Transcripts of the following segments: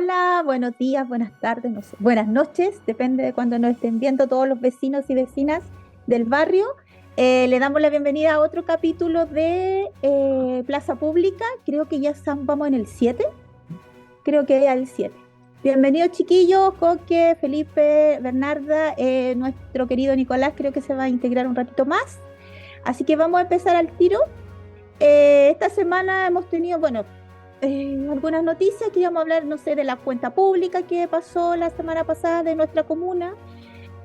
Hola, buenos días, buenas tardes, no sé, buenas noches, depende de cuando nos estén viendo todos los vecinos y vecinas del barrio. Le damos la bienvenida a otro capítulo de Plaza Pública. Creo que ya vamos en el 7. Creo que ya el 7. Bienvenidos chiquillos, Coque, Felipe, Bernarda, nuestro querido Nicolás creo que se va a integrar un ratito más. Así que vamos a empezar al tiro. Esta semana hemos tenido, bueno, algunas noticias. Queríamos hablar, no sé, de la cuenta pública que pasó la semana pasada de nuestra comuna.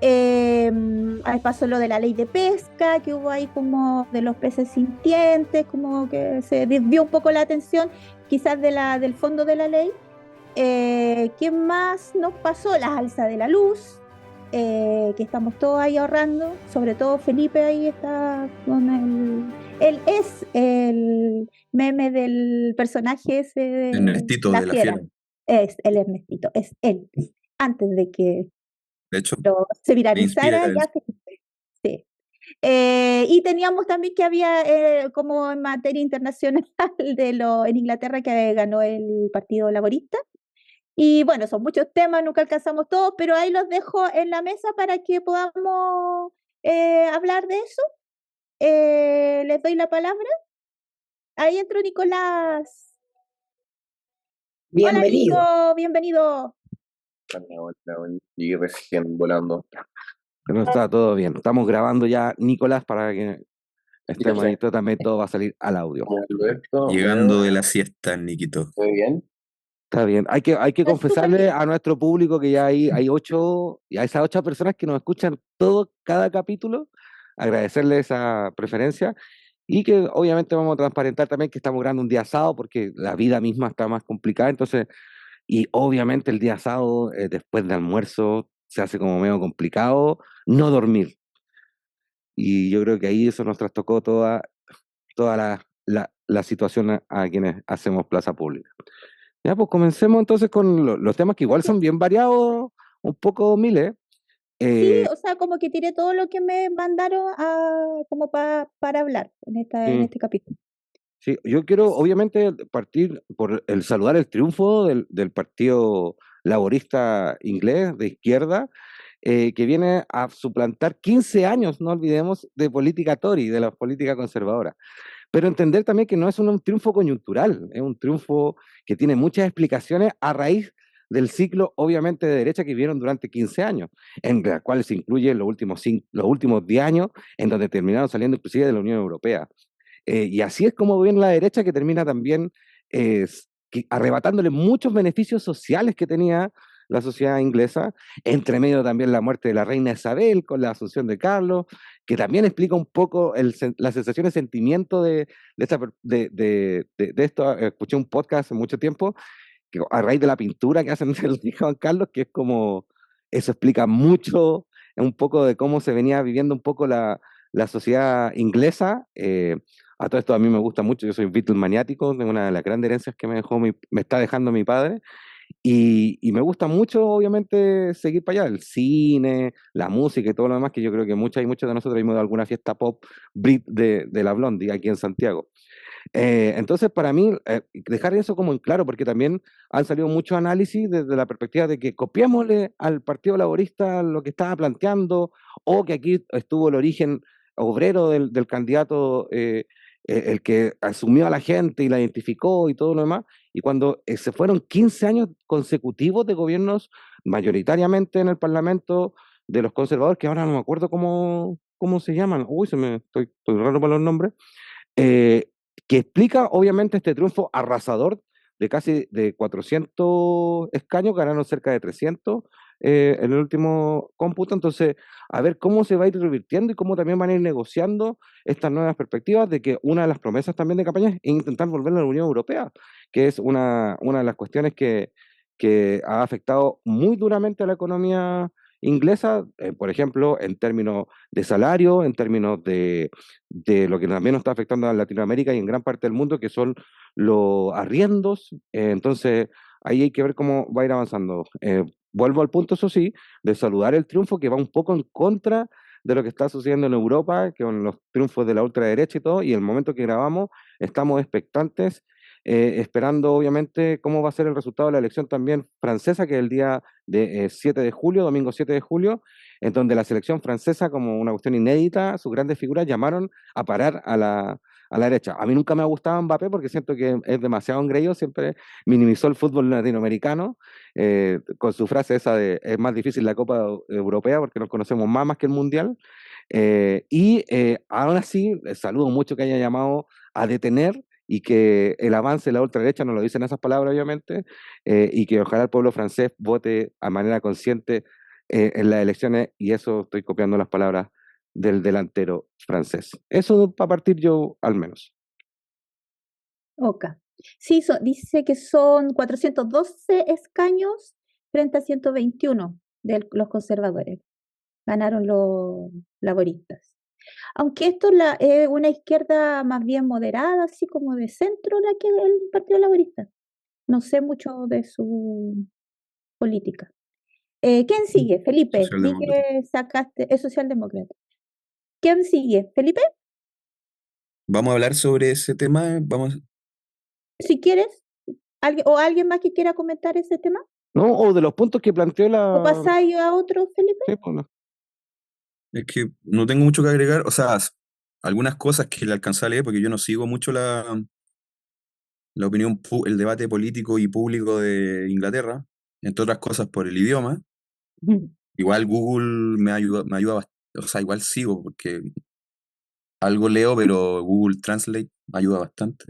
Ahí pasó lo de la ley de pesca, que hubo ahí como de los peces sintientes, como que se desvió un poco la atención quizás del fondo de la ley. ¿Qué más nos pasó? La alza de la luz, que estamos todos ahí ahorrando, sobre todo Felipe ahí está con él es el meme del personaje ese de Ernestito La de la Fiera, Fiera. es el Ernestito, es él, antes de que De hecho, se me inspira viralizara él. ya Felipe, sí. Y teníamos también que había, como en materia internacional, en Inglaterra que ganó el Partido Laborista. Y bueno, son muchos temas, nunca alcanzamos todos, pero ahí los dejo en la mesa para que podamos hablar de eso. Les doy la palabra. Ahí entró Nicolás. Hola Bienvenido. Nico, bienvenido. Y recién volando. Pero está todo bien. Estamos grabando ya, Nicolás, para que estemos ahí. Esto también todo va a salir al audio. Llegando de la siesta, Niquito. Muy bien. Está bien. Hay que Súper confesarle bien. a nuestro público que ya hay 8, y a esas 8 personas que nos escuchan cada capítulo, agradecerles esa preferencia y que obviamente vamos a transparentar también que estamos grabando un día sábado porque la vida misma está más complicada. Entonces, y obviamente el día sábado, después de almuerzo, se hace como medio complicado no dormir. Y yo creo que ahí eso nos trastocó toda la situación a quienes hacemos plaza pública. Ya, pues comencemos entonces con los temas que igual son bien variados, un poco miles. Sí, o sea, como que tiré todo lo que me mandaron como para hablar en Sí, este capítulo. sí, yo quiero obviamente partir por el saludar el triunfo del Partido Laborista Inglés de izquierda, que viene a suplantar 15 años, no olvidemos, de política Tory, de la política conservadora. Pero entender también que no es un triunfo coyuntural, es un triunfo que tiene muchas explicaciones a raíz del ciclo, obviamente, de derecha que vivieron durante 15 años, en la cual se incluyen los últimos 10 años, en donde terminaron saliendo inclusive de la Unión Europea. Y así es como viene la derecha, que termina también arrebatándole muchos beneficios sociales que tenía la sociedad inglesa, entre medio también la muerte de la reina Isabel con la asunción de Carlos, que también explica un poco la sensación de sentimiento de esto. Escuché un podcast hace mucho tiempo, que a raíz de la pintura que hacen del rey Juan Carlos, que es como, eso explica mucho, un poco de cómo se venía viviendo un poco la sociedad inglesa. A todo esto a mí me gusta mucho, yo soy Beatle maniático, de una de las grandes herencias que me está dejando mi padre, y me gusta mucho, obviamente, seguir para allá, el cine, la música y todo lo demás, que yo creo que muchos de nosotros hemos ido a alguna fiesta pop Brit de la Blondie aquí en Santiago. Entonces, para mí, dejar eso como en claro, porque también han salido muchos análisis desde la perspectiva de que copiémosle al Partido Laborista lo que estaba planteando, o que aquí estuvo el origen obrero del candidato, el que asumió a la gente y la identificó y todo lo demás. Y cuando se fueron 15 años consecutivos de gobiernos, mayoritariamente en el Parlamento, de los conservadores, que ahora no me acuerdo cómo se llaman, uy, estoy raro para los nombres, eh, que explica obviamente este triunfo arrasador de casi de 400 escaños, ganaron cerca de 300 en el último cómputo. Entonces, a ver cómo se va a ir revirtiendo y cómo también van a ir negociando estas nuevas perspectivas de que una de las promesas también de campaña es intentar volver a la Unión Europea, que es una de las cuestiones que ha afectado muy duramente a la economía inglesa, por ejemplo, en términos de salario, en términos de lo que también nos está afectando a Latinoamérica y en gran parte del mundo, que son los arriendos. Entonces, ahí hay que ver cómo va a ir avanzando. Vuelvo al punto, eso sí, de saludar el triunfo, que va un poco en contra de lo que está sucediendo en Europa, que con los triunfos de la ultraderecha y todo, y el momento que grabamos estamos expectantes esperando obviamente cómo va a ser el resultado de la elección también francesa, que es el día de 7 de julio, domingo 7 de julio, en donde la selección francesa, como una cuestión inédita, sus grandes figuras llamaron a parar a la derecha. A mí nunca me ha gustado Mbappé porque siento que es demasiado engreído, siempre minimizó el fútbol latinoamericano, con su frase esa de es más difícil la Copa Europea porque nos conocemos más que el Mundial. Aún así, saludo mucho que haya llamado a detener y que el avance de la ultraderecha, no lo dicen esas palabras obviamente, y que ojalá el pueblo francés vote a manera consciente en las elecciones, y eso estoy copiando las palabras del delantero francés. Eso para partir yo al menos. Ok. Sí, dice que son 412 escaños frente a 121 de los conservadores. Ganaron los laboristas. Aunque esto es una izquierda más bien moderada, así como de centro, la que el Partido Laborista. No sé mucho de su política. ¿Quién sigue? Felipe, di Socialdemócrata. que sacaste, es socialdemócrata. ¿Quién sigue? Felipe, Vamos a hablar sobre ese tema. si quieres, alguien más que quiera comentar ese tema, ¿No? O de los puntos que planteó o pasáis a otro, Felipe. Sí, pues, no. Es que no tengo mucho que agregar. O sea, algunas cosas que le alcancé a leer, porque yo no sigo mucho la opinión, el debate político y público de Inglaterra, entre otras cosas por el idioma. Igual Google me ayuda bastante. O sea, igual sigo, porque algo leo, pero Google Translate me ayuda bastante.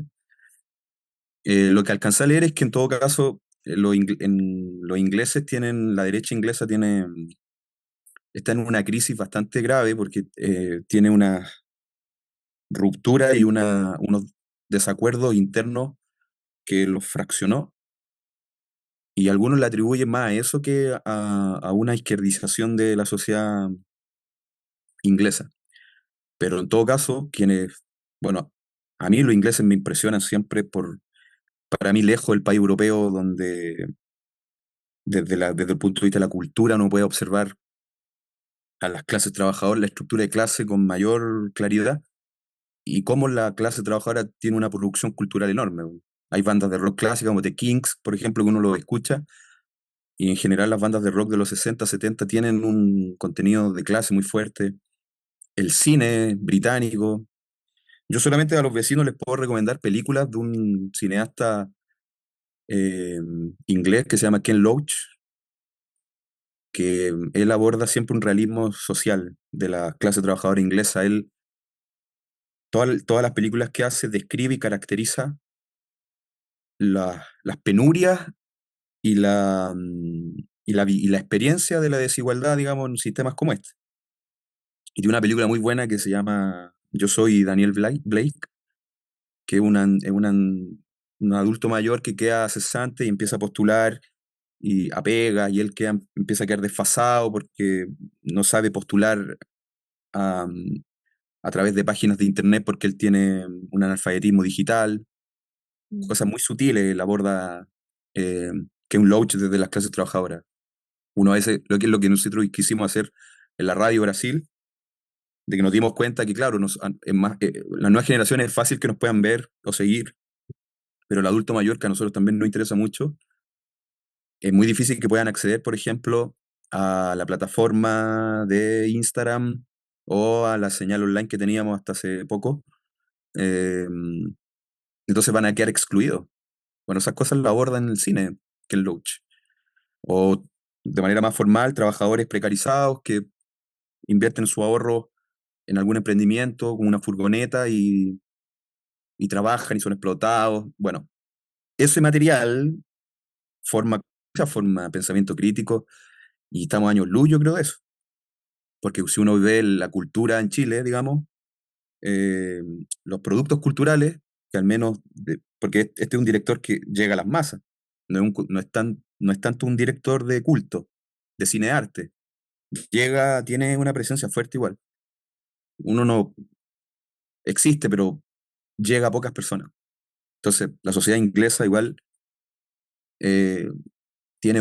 Lo que alcancé a leer es que en todo caso, los ingleses la derecha inglesa está en una crisis bastante grave porque tiene una ruptura y unos desacuerdos internos que los fraccionó, y algunos le atribuyen más a eso que a una izquierdización de la sociedad inglesa. Pero en todo caso, bueno, a mí los ingleses me impresionan siempre para mí lejos del país europeo donde desde el punto de vista de la cultura uno puede observar a las clases trabajadoras, la estructura de clase con mayor claridad, y cómo la clase trabajadora tiene una producción cultural enorme. Hay bandas de rock clásicas como The Kings, por ejemplo, que uno lo escucha, y en general las bandas de rock de los 60, 70 tienen un contenido de clase muy fuerte. El cine británico. Yo solamente a los vecinos les puedo recomendar películas de un cineasta inglés que se llama Ken Loach, que él aborda siempre un realismo social de la clase trabajadora inglesa. Él, todas las películas que hace, describe y caracteriza las penurias y la experiencia de la desigualdad, digamos, en sistemas como este. Y tiene una película muy buena que se llama Yo soy Daniel Blake, que es un adulto mayor que queda cesante y empieza a postular y apega, y él empieza a quedar desfasado porque no sabe postular a, a través de páginas de internet porque él tiene un analfabetismo digital. Cosas muy sutiles él aborda, que un Loach desde las clases trabajadoras. Uno a veces, lo que nosotros quisimos hacer en la radio Brasil, de que nos dimos cuenta que, claro, las nuevas generaciones es fácil que nos puedan ver o seguir, pero el adulto mayor, que a nosotros también nos interesa mucho, es muy difícil que puedan acceder, por ejemplo, a la plataforma de Instagram o a la señal online que teníamos hasta hace poco. Eh, entonces van a quedar excluidos. Bueno, esas cosas lo abordan en el cine, que el Loach. O de manera más formal, trabajadores precarizados que invierten su ahorro en algún emprendimiento, como una furgoneta, y trabajan y son explotados. Bueno, ese material forma pensamiento crítico, y estamos años luz, yo creo, de eso. Porque si uno ve la cultura en Chile, digamos, eh, los productos culturales, que al menos, porque este es un director que llega a las masas, no es tanto un director de culto, de cine de arte, tiene una presencia fuerte igual. Uno no existe, pero llega a pocas personas. Entonces, la sociedad inglesa igual eh, tiene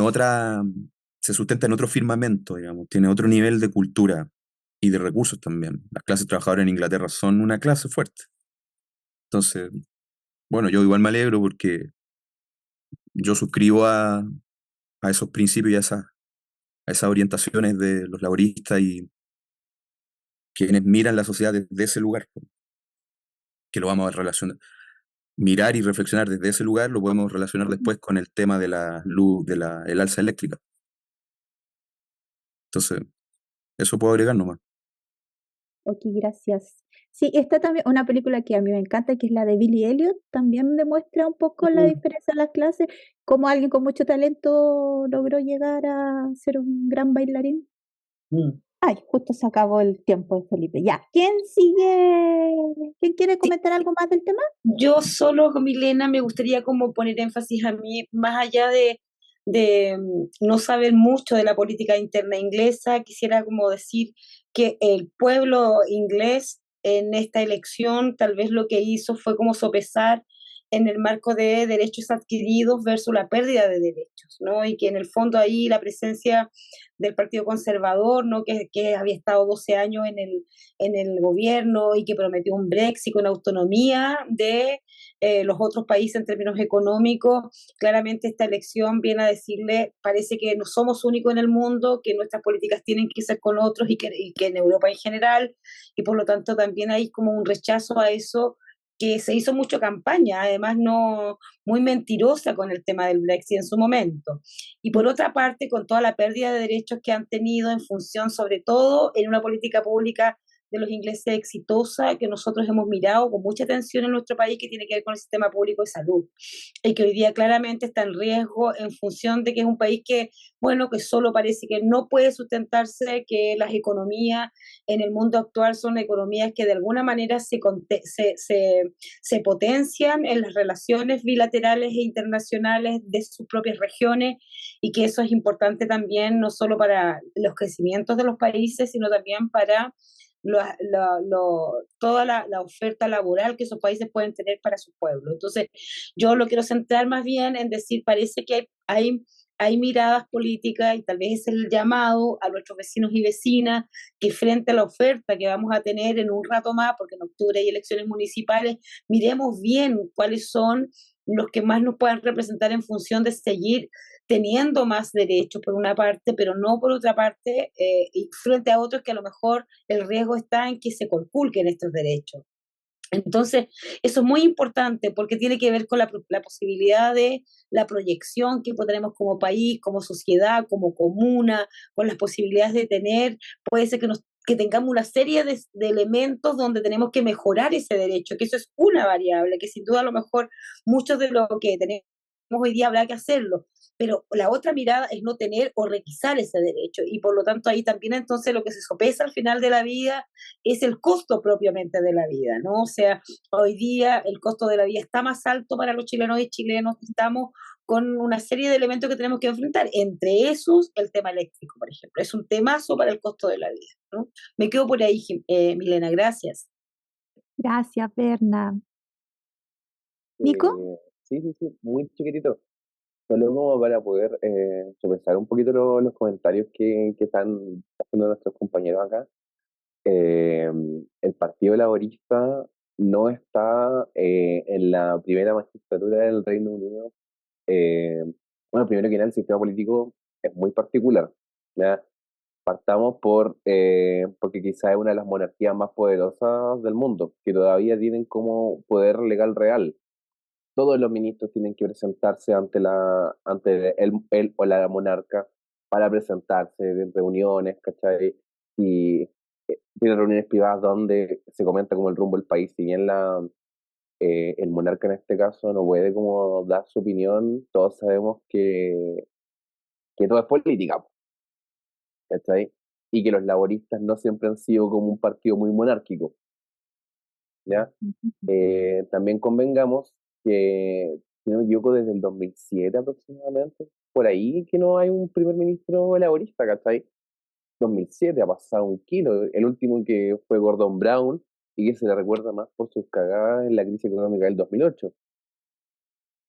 se sustenta en otro firmamento, digamos, tiene otro nivel de cultura y de recursos también. Las clases trabajadoras en Inglaterra son una clase fuerte. Entonces, bueno, yo igual me alegro porque yo suscribo a esos principios y a esas orientaciones de los laboristas y quienes miran la sociedad desde ese lugar, que lo vamos a relacionar. Mirar y reflexionar desde ese lugar lo podemos relacionar después con el tema de la luz, el alza eléctrica. Entonces, eso puedo agregar nomás. Ok, gracias. Sí, está también una película que a mí me encanta, que es la de Billy Elliot. También demuestra un poco la diferencia de las clases, cómo alguien con mucho talento logró llegar a ser un gran bailarín. Ay, justo se acabó el tiempo, Felipe. Ya, ¿quién sigue? ¿Quién quiere comentar algo más del tema? Yo solo, Milena, me gustaría como poner énfasis a mí, más allá de no saber mucho de la política interna inglesa, quisiera como decir que el pueblo inglés en esta elección tal vez lo que hizo fue como sopesar en el marco de derechos adquiridos versus la pérdida de derechos, ¿no? Y que en el fondo ahí la presencia del Partido Conservador, ¿no? Que había estado 12 años en el gobierno y que prometió un Brexit con autonomía de los otros países en términos económicos. Claramente esta elección viene a decirle, parece que no somos únicos en el mundo, que nuestras políticas tienen que ser con otros y que en Europa en general, y por lo tanto también hay como un rechazo a eso que se hizo mucho campaña, además no muy mentirosa con el tema del Brexit en su momento. Y por otra parte, con toda la pérdida de derechos que han tenido en función, sobre todo, en una política pública de los ingleses exitosa que nosotros hemos mirado con mucha atención en nuestro país, que tiene que ver con el sistema público de salud y que hoy día claramente está en riesgo en función de que es un país que, bueno, que solo parece que no puede sustentarse, que las economías en el mundo actual son economías que de alguna manera se potencian en las relaciones bilaterales e internacionales de sus propias regiones, y que eso es importante también no solo para los crecimientos de los países, sino también para toda la oferta laboral que esos países pueden tener para su pueblo. Entonces, yo lo quiero centrar más bien en decir, parece que hay miradas políticas, y tal vez es el llamado a nuestros vecinos y vecinas que frente a la oferta que vamos a tener en un rato más, porque en octubre hay elecciones municipales, miremos bien cuáles son los que más nos puedan representar en función de seguir teniendo más derechos por una parte, pero no por otra parte, y frente a otros que a lo mejor el riesgo está en que se conculquen estos derechos. Entonces, eso es muy importante porque tiene que ver con la posibilidad de la proyección que tenemos como país, como sociedad, como comuna, con las posibilidades de tener, puede ser que tengamos una serie de elementos donde tenemos que mejorar ese derecho, que eso es una variable, que sin duda a lo mejor muchos de lo que tenemos hoy día habrá que hacerlo, pero la otra mirada es no tener o requisar ese derecho, y por lo tanto ahí también entonces lo que se sopesa al final de la vida es el costo propiamente de la vida, ¿no? O sea, hoy día el costo de la vida está más alto para los chilenos y chilenos, estamos con una serie de elementos que tenemos que enfrentar, entre esos el tema eléctrico, por ejemplo, es un temazo para el costo de la vida, ¿no? Me quedo por ahí, Milena, gracias. Gracias, Berna. ¿Nico? Sí, sí, sí, muy chiquitito. Solo como para poder sopesar un poquito los comentarios que están haciendo nuestros compañeros acá. Eh, el Partido Laborista no está en la primera magistratura del Reino Unido. Eh, bueno, primero que nada, el sistema político es muy particular, ¿ya? Partamos porque quizá es una de las monarquías más poderosas del mundo, que todavía tienen como poder legal real. Todos los ministros tienen que presentarse ante él o la monarca para presentarse en reuniones, ¿cachai? Y tiene reuniones privadas donde se comenta como el rumbo del país. Si bien el monarca en este caso no puede como dar su opinión, todos sabemos que todo es política, ¿cachai? Y que los laboristas no siempre han sido como un partido muy monárquico, ¿ya? También convengamos que, si no me equivoco, desde el 2007 aproximadamente, por ahí que no hay un primer ministro laborista, ¿cachai? 2007 ha pasado un kilo, el último que fue Gordon Brown, y que se le recuerda más por sus cagadas en la crisis económica del 2008.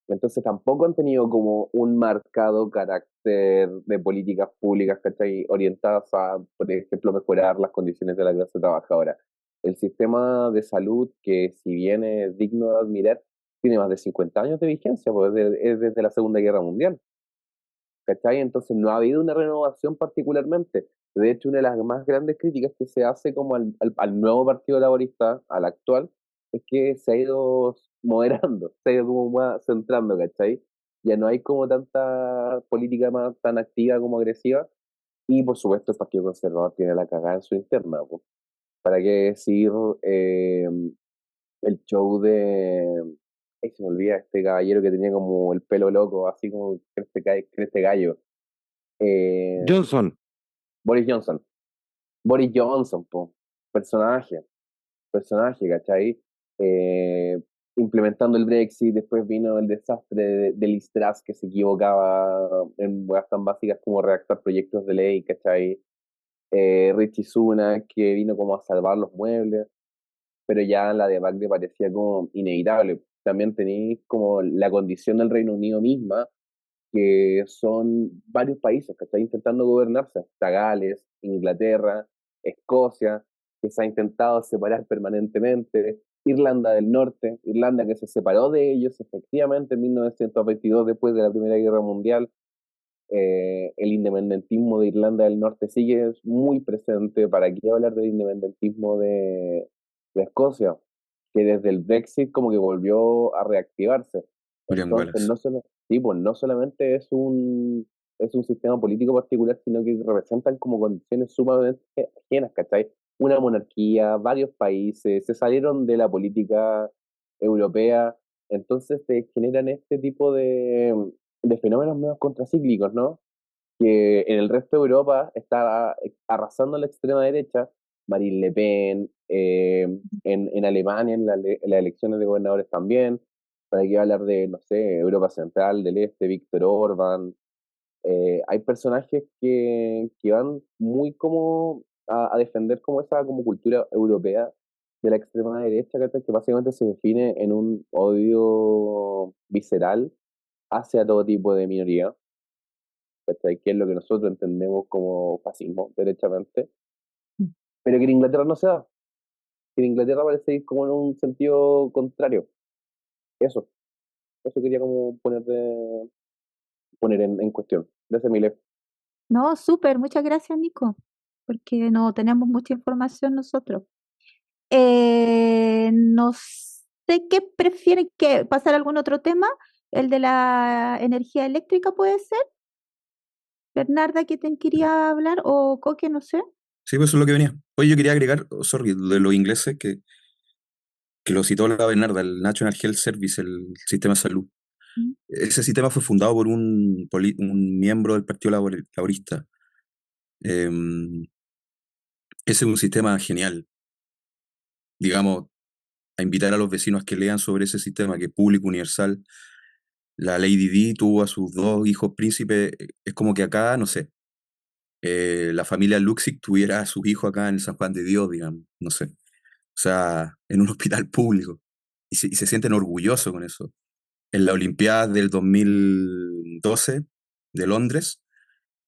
Entonces tampoco han tenido como un marcado carácter de políticas públicas, ¿cachai? Orientadas a, por ejemplo, mejorar las condiciones de la clase trabajadora. El sistema de salud, que si bien es digno de admirar, tiene más de 50 años de vigencia, pues es desde la Segunda Guerra Mundial, ¿cachai? Entonces no ha habido una renovación particularmente. De hecho, una de las más grandes críticas que se hace como al nuevo Partido Laborista, al actual, es que se ha ido moderando, se ha ido como más centrando, ¿cachai? Ya no hay como tanta política más tan activa como agresiva, y por supuesto el Partido Conservador tiene la cagada en su interna, pues. ¿Para qué decir eh, el show de... Ay, se me olvida este caballero que tenía como el pelo loco, así como creste gallo. Eh, Johnson, Boris Johnson. Boris Johnson, po. Personaje, personaje, ¿cachai? Eh, Implementando el Brexit, después vino el desastre de Liz Truss, que se equivocaba en cosas tan básicas como redactar proyectos de ley, ¿cachai? Richie Sunak, que vino como a salvar los muebles, pero ya la debacle parecía como inevitable. También tenéis como la condición del Reino Unido misma, que son varios países que están intentando gobernarse. Está Gales, Inglaterra, Escocia, que se ha intentado separar permanentemente, Irlanda del Norte, Irlanda que se separó de ellos efectivamente en 1922 después de la Primera Guerra Mundial. El independentismo de Irlanda del Norte sigue muy presente. ¿Para qué hablar del independentismo de Escocia? Que desde el Brexit como que volvió a reactivarse. William Entonces, Wallace. sí, pues, no solamente es un sistema político particular, sino que representan como condiciones sumamente ajenas, ¿cachai? Una monarquía, varios países, se salieron de la política europea, entonces se generan este tipo de fenómenos medio contracíclicos, ¿no? Que en el resto de Europa está arrasando la extrema derecha, Marine Le Pen, en Alemania, en las elecciones de gobernadores también, para que hablar de, no sé, Europa Central, del Este, Víctor Orbán. Hay personajes que van muy como a defender como esa como cultura europea de la extrema derecha, ¿cachai? Que básicamente se define en un odio visceral hacia todo tipo de minoría, ¿cachai? Que es lo que nosotros entendemos como fascismo, derechamente, pero que en Inglaterra no se da, que en Inglaterra parece ir como en un sentido contrario. Eso, eso quería como poner en cuestión. Gracias, Mile. No, súper, muchas gracias, Nico, porque no tenemos mucha información nosotros. No sé qué prefieren que pasar a algún otro tema. El de la energía eléctrica puede ser. Bernarda, que te quería hablar, o Coque, no sé. Sí, pues eso es lo que venía. Oye, yo quería agregar, oh, sorry, de los ingleses que lo citó la Bernarda, el National Health Service, el sistema de salud. Mm. Ese sistema fue fundado por un miembro del Partido Laborista. Ese es un sistema genial. Digamos, a invitar a los vecinos a que lean sobre ese sistema, que es público, universal. La Lady Di tuvo a sus dos hijos príncipes. Es como que acá, no sé, la familia Luxic tuviera a sus hijos acá en el San Juan de Dios, digamos, no sé. O sea, en un hospital público. Y se sienten orgullosos con eso. En la Olimpiada del 2012 de Londres,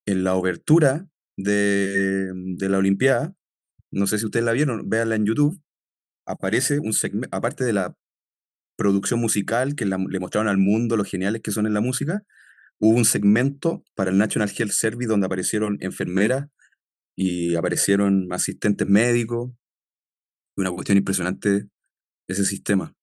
en la obertura de la Olimpiada, no sé si ustedes la vieron, véanla en YouTube, aparece un segmento, aparte de la producción musical que le mostraron al mundo lo geniales que son en la música, hubo un segmento para el National Health Service donde aparecieron enfermeras y aparecieron asistentes médicos, una cuestión impresionante ese sistema.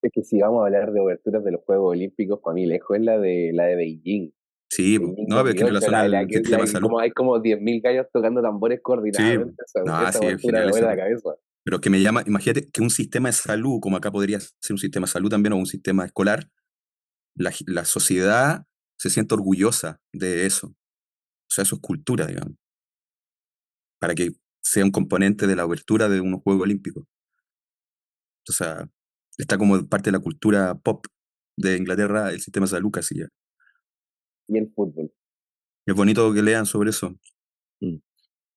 Es que si vamos a hablar de oberturas de los Juegos Olímpicos, para mí lejos es la de Beijing. Sí, Beijing no, pero es que en 2008, relación al sistema de salud, como hay como 10.000 gallos tocando tambores sí, coordinadamente, no, esa sí, es obertura genial me esa vuela la parte. cabeza. Pero que me llama, imagínate que un sistema de salud, como acá podría ser un sistema de salud también o un sistema escolar, la sociedad se siente orgullosa de eso. O sea, eso es cultura, digamos, para que sea un componente de la abertura de unos Juegos Olímpicos. O sea, está como parte de la cultura pop de Inglaterra, el sistema de salud casi ya. Y el fútbol. Es bonito que lean sobre eso. Mm.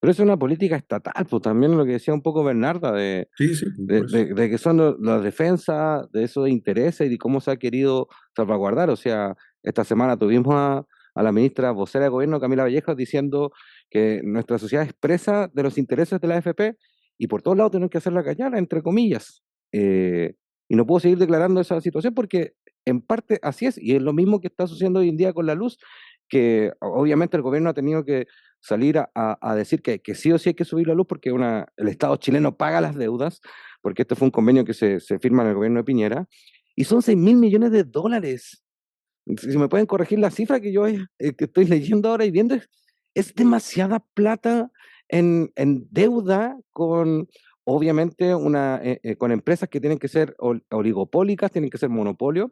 Pero es una política estatal, pues también lo que decía un poco Bernarda, Sí, sí, por eso. de que son las defensas de esos intereses y de cómo se ha querido salvaguardar. O sea, esta semana tuvimos a la ministra vocera de gobierno, Camila Vallejo, diciendo que nuestra sociedad es presa de los intereses de la AFP y por todos lados tienen que hacerla callar, entre comillas. Y no puedo seguir declarando esa situación porque en parte así es, y es lo mismo que está sucediendo hoy en día con la luz, que obviamente el gobierno ha tenido que salir a decir que sí o sí hay que subir la luz porque el Estado chileno paga las deudas, porque este fue un convenio que se firma en el gobierno de Piñera, y son 6.000 millones de dólares. Si me pueden corregir la cifra que yo que estoy leyendo ahora y viendo, es demasiada plata en deuda con, obviamente, con empresas que tienen que ser oligopólicas, tienen que ser monopolio.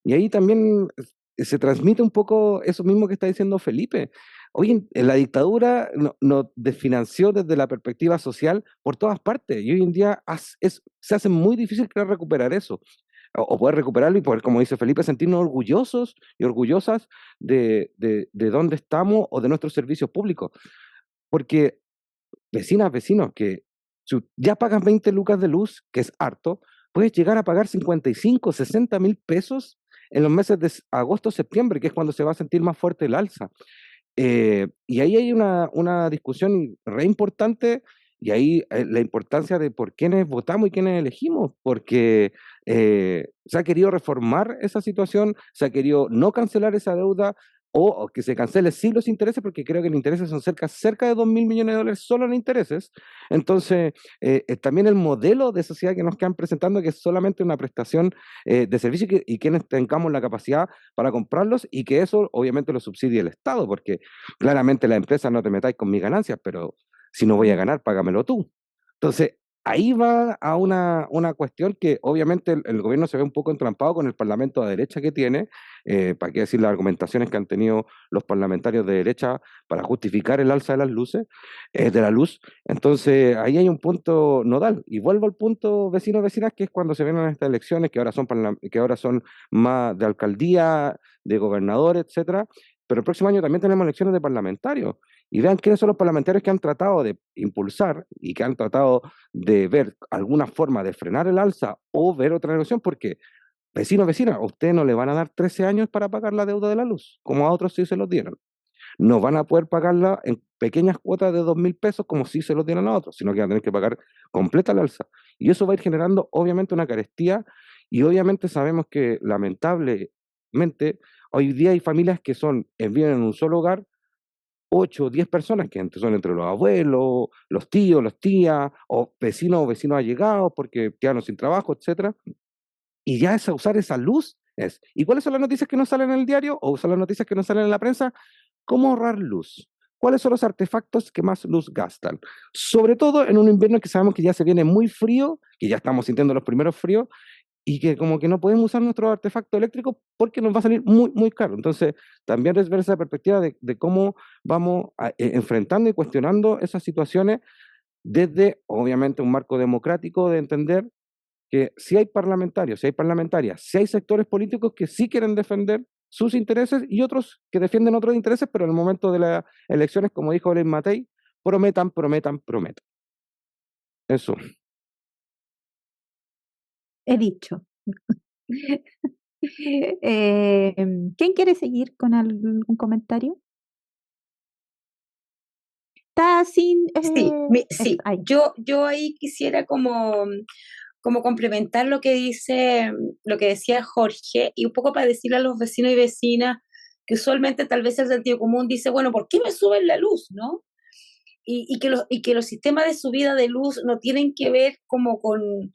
Y ahí también se transmite un poco eso mismo que está diciendo Felipe. Hoy en la dictadura nos desfinanció desde la perspectiva social por todas partes y hoy en día se hace muy difícil querer recuperar eso o poder recuperarlo y poder, como dice Felipe, sentirnos orgullosos y orgullosas de dónde estamos o de nuestros servicios públicos. Porque vecinas, vecinos, que si ya pagas 20 lucas de luz, que es harto, puedes llegar a pagar 55, 60 mil pesos en los meses de agosto, septiembre, que es cuando se va a sentir más fuerte el alza. Y ahí hay una discusión re importante y ahí la importancia de por quiénes votamos y quiénes elegimos, porque se ha querido reformar esa situación, se ha querido no cancelar esa deuda o que se cancele sí los intereses, porque creo que los intereses son cerca de 2.000 millones de dólares solo en intereses. Entonces, también el modelo de sociedad que nos quedan presentando, que es solamente una prestación de servicio y quienes tengamos la capacidad para comprarlos y que eso obviamente lo subsidie el Estado, porque claramente la empresa no te metáis con mis ganancias, pero si no voy a ganar, págamelo tú. Entonces, ahí va a una cuestión que obviamente el gobierno se ve un poco entrampado con el parlamento de derecha que tiene, para qué decir las argumentaciones que han tenido los parlamentarios de derecha para justificar el alza de las luces, de la luz. Entonces, ahí hay un punto nodal. Y vuelvo al punto vecinos-vecinas, que es cuando se vienen estas elecciones, que ahora son más de alcaldía, de gobernador, etcétera. Pero el próximo año también tenemos elecciones de parlamentarios. Y vean quiénes son los parlamentarios que han tratado de impulsar y que han tratado de ver alguna forma de frenar el alza o ver otra negociación, porque vecinos, vecinas, a ustedes no le van a dar 13 años para pagar la deuda de la luz, como a otros sí se los dieron. No van a poder pagarla en pequeñas cuotas de 2.000 pesos como sí se los dieron a otros, sino que van a tener que pagar completa el alza. Y eso va a ir generando obviamente una carestía y obviamente sabemos que lamentablemente hoy día hay familias que viven en un solo hogar 8 o 10 personas, que son entre los abuelos, los tíos, las tías, o vecinos allegados, porque quedaron sin trabajo, etcétera. Y ya es usar esa luz. ¿Y cuáles son las noticias que no salen en el diario o son las noticias que no salen en la prensa? ¿Cómo ahorrar luz? ¿Cuáles son los artefactos que más luz gastan? Sobre todo en un invierno que sabemos que ya se viene muy frío, que ya estamos sintiendo los primeros fríos, y que como que no podemos usar nuestro artefacto eléctrico porque nos va a salir muy, muy caro. Entonces, también es ver esa perspectiva de cómo vamos enfrentando y cuestionando esas situaciones desde, obviamente, un marco democrático de entender que si hay parlamentarios, si hay parlamentarias, si hay sectores políticos que sí quieren defender sus intereses y otros que defienden otros intereses, pero en el momento de las elecciones, como dijo Ellen Matei, prometan, prometan, prometan. Eso. He dicho. ¿Quién quiere seguir con algún comentario? Está sin... Sí, ahí. yo ahí quisiera como complementar lo que decía Jorge, y un poco para decirle a los vecinos y vecinas que usualmente tal vez el sentido común dice, bueno, ¿por qué me suben la luz, no? Y que los sistemas de subida de luz no tienen que ver como con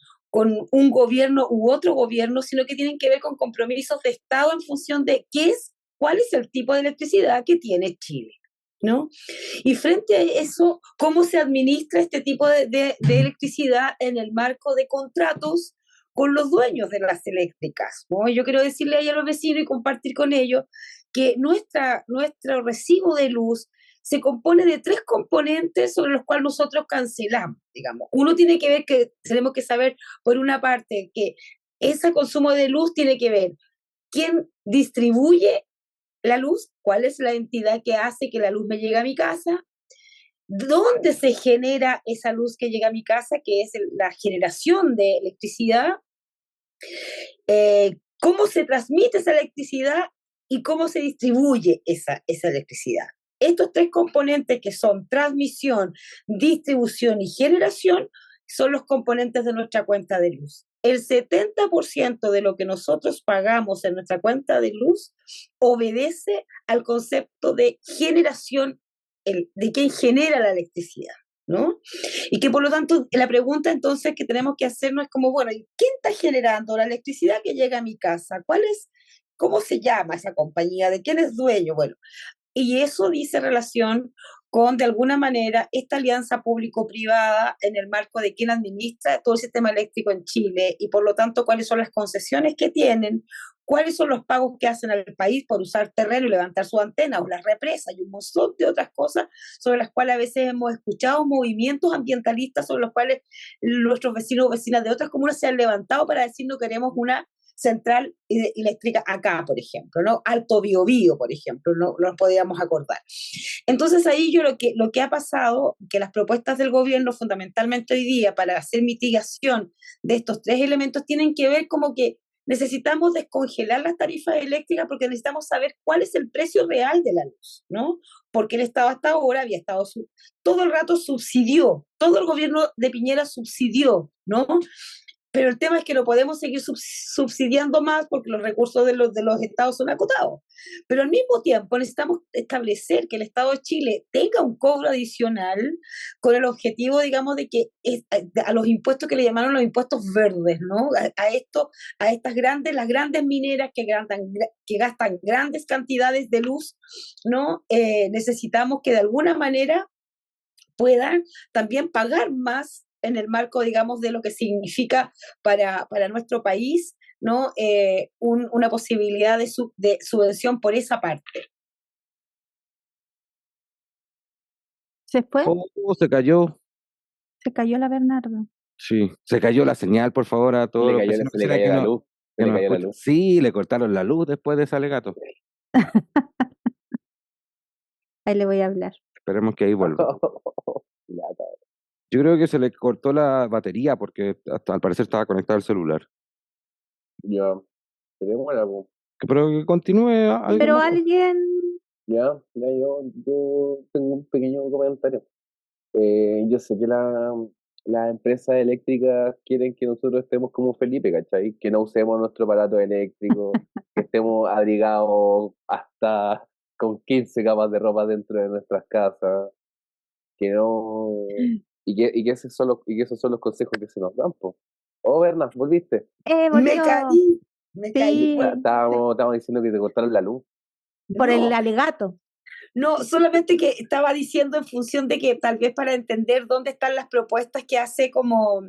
un gobierno u otro gobierno, sino que tienen que ver con compromisos de Estado en función de cuál es el tipo de electricidad que tiene Chile, ¿no? Y frente a eso, ¿cómo se administra este tipo de electricidad en el marco de contratos con los dueños de las eléctricas, ¿no? Yo quiero decirle ahí a los vecinos y compartir con ellos que nuestro recibo de luz se compone de 3 componentes sobre los cuales nosotros cancelamos, digamos. Uno tiene que ver que tenemos que saber, por una parte, que ese consumo de luz tiene que ver quién distribuye la luz, cuál es la entidad que hace que la luz me llegue a mi casa, dónde se genera esa luz que llega a mi casa, que es la generación de electricidad, cómo se transmite esa electricidad y cómo se distribuye esa electricidad. Estos 3 componentes, que son transmisión, distribución y generación, son los componentes de nuestra cuenta de luz. el 70% de lo que nosotros pagamos en nuestra cuenta de luz obedece al concepto de generación, de quién genera la electricidad, ¿no? Y que por lo tanto la pregunta entonces que tenemos que hacernos es como, bueno, ¿y quién está generando la electricidad que llega a mi casa? ¿Cómo se llama esa compañía? ¿De quién es dueño? Bueno, y eso dice relación con, de alguna manera, esta alianza público-privada en el marco de quién administra todo el sistema eléctrico en Chile y, por lo tanto, cuáles son las concesiones que tienen, cuáles son los pagos que hacen al país por usar terreno y levantar su antena o las represas y un montón de otras cosas sobre las cuales a veces hemos escuchado movimientos ambientalistas sobre los cuales nuestros vecinos o vecinas de otras comunas se han levantado para decir no queremos una central eléctrica acá, por ejemplo, ¿no? Alto Biobío, por ejemplo, no nos podíamos acordar. Entonces ahí yo lo que ha pasado, que las propuestas del gobierno fundamentalmente hoy día para hacer mitigación de estos tres elementos tienen que ver como que necesitamos descongelar las tarifas eléctricas porque necesitamos saber cuál es el precio real de la luz, ¿no? Porque el Estado hasta ahora había estado todo el rato subsidió, todo el gobierno de Piñera subsidió, ¿no? Pero el tema es que no podemos seguir subsidiando más porque los recursos de los estados son acotados. Pero al mismo tiempo necesitamos establecer que el Estado de Chile tenga un cobro adicional con el objetivo, digamos, de que a los impuestos que le llamaron los impuestos verdes, ¿no? A estas las grandes mineras que gastan grandes cantidades de luz, ¿no? Necesitamos que de alguna manera puedan también pagar más en el marco, digamos, de lo que significa para nuestro país, ¿no? Una posibilidad de subvención por esa parte. ¿Se fue? Oh, se cayó. Se cayó la Bernardo. Sí, se cayó la señal, por favor, a todos los vecinos Se le cayó la luz. Se que le nos cayó la escuchan. luz. Sí, le cortaron la luz después de ese alegato. Ahí le voy a hablar. Esperemos que ahí vuelva. Lata. Yo creo que se le cortó la batería porque hasta al parecer estaba conectado al celular. Ya. Pero bueno, Pero que continúe alguien Pero más. alguien, ya, yo tengo un pequeño comentario. Yo sé que las empresas eléctricas quieren que nosotros estemos como Felipe, ¿cachai? Que no usemos nuestro aparato eléctrico, que estemos abrigados hasta con 15 capas de ropa dentro de nuestras casas, que no... Y que esos son los consejos que se nos dan, po. Oh, Berna, ¿volviste? Me volvió. caí, me caí. Sí, Estábamos diciendo que te cortaron la luz. por el No, alegato. no, solamente que estaba diciendo en función de que tal vez para entender dónde están las propuestas que hace como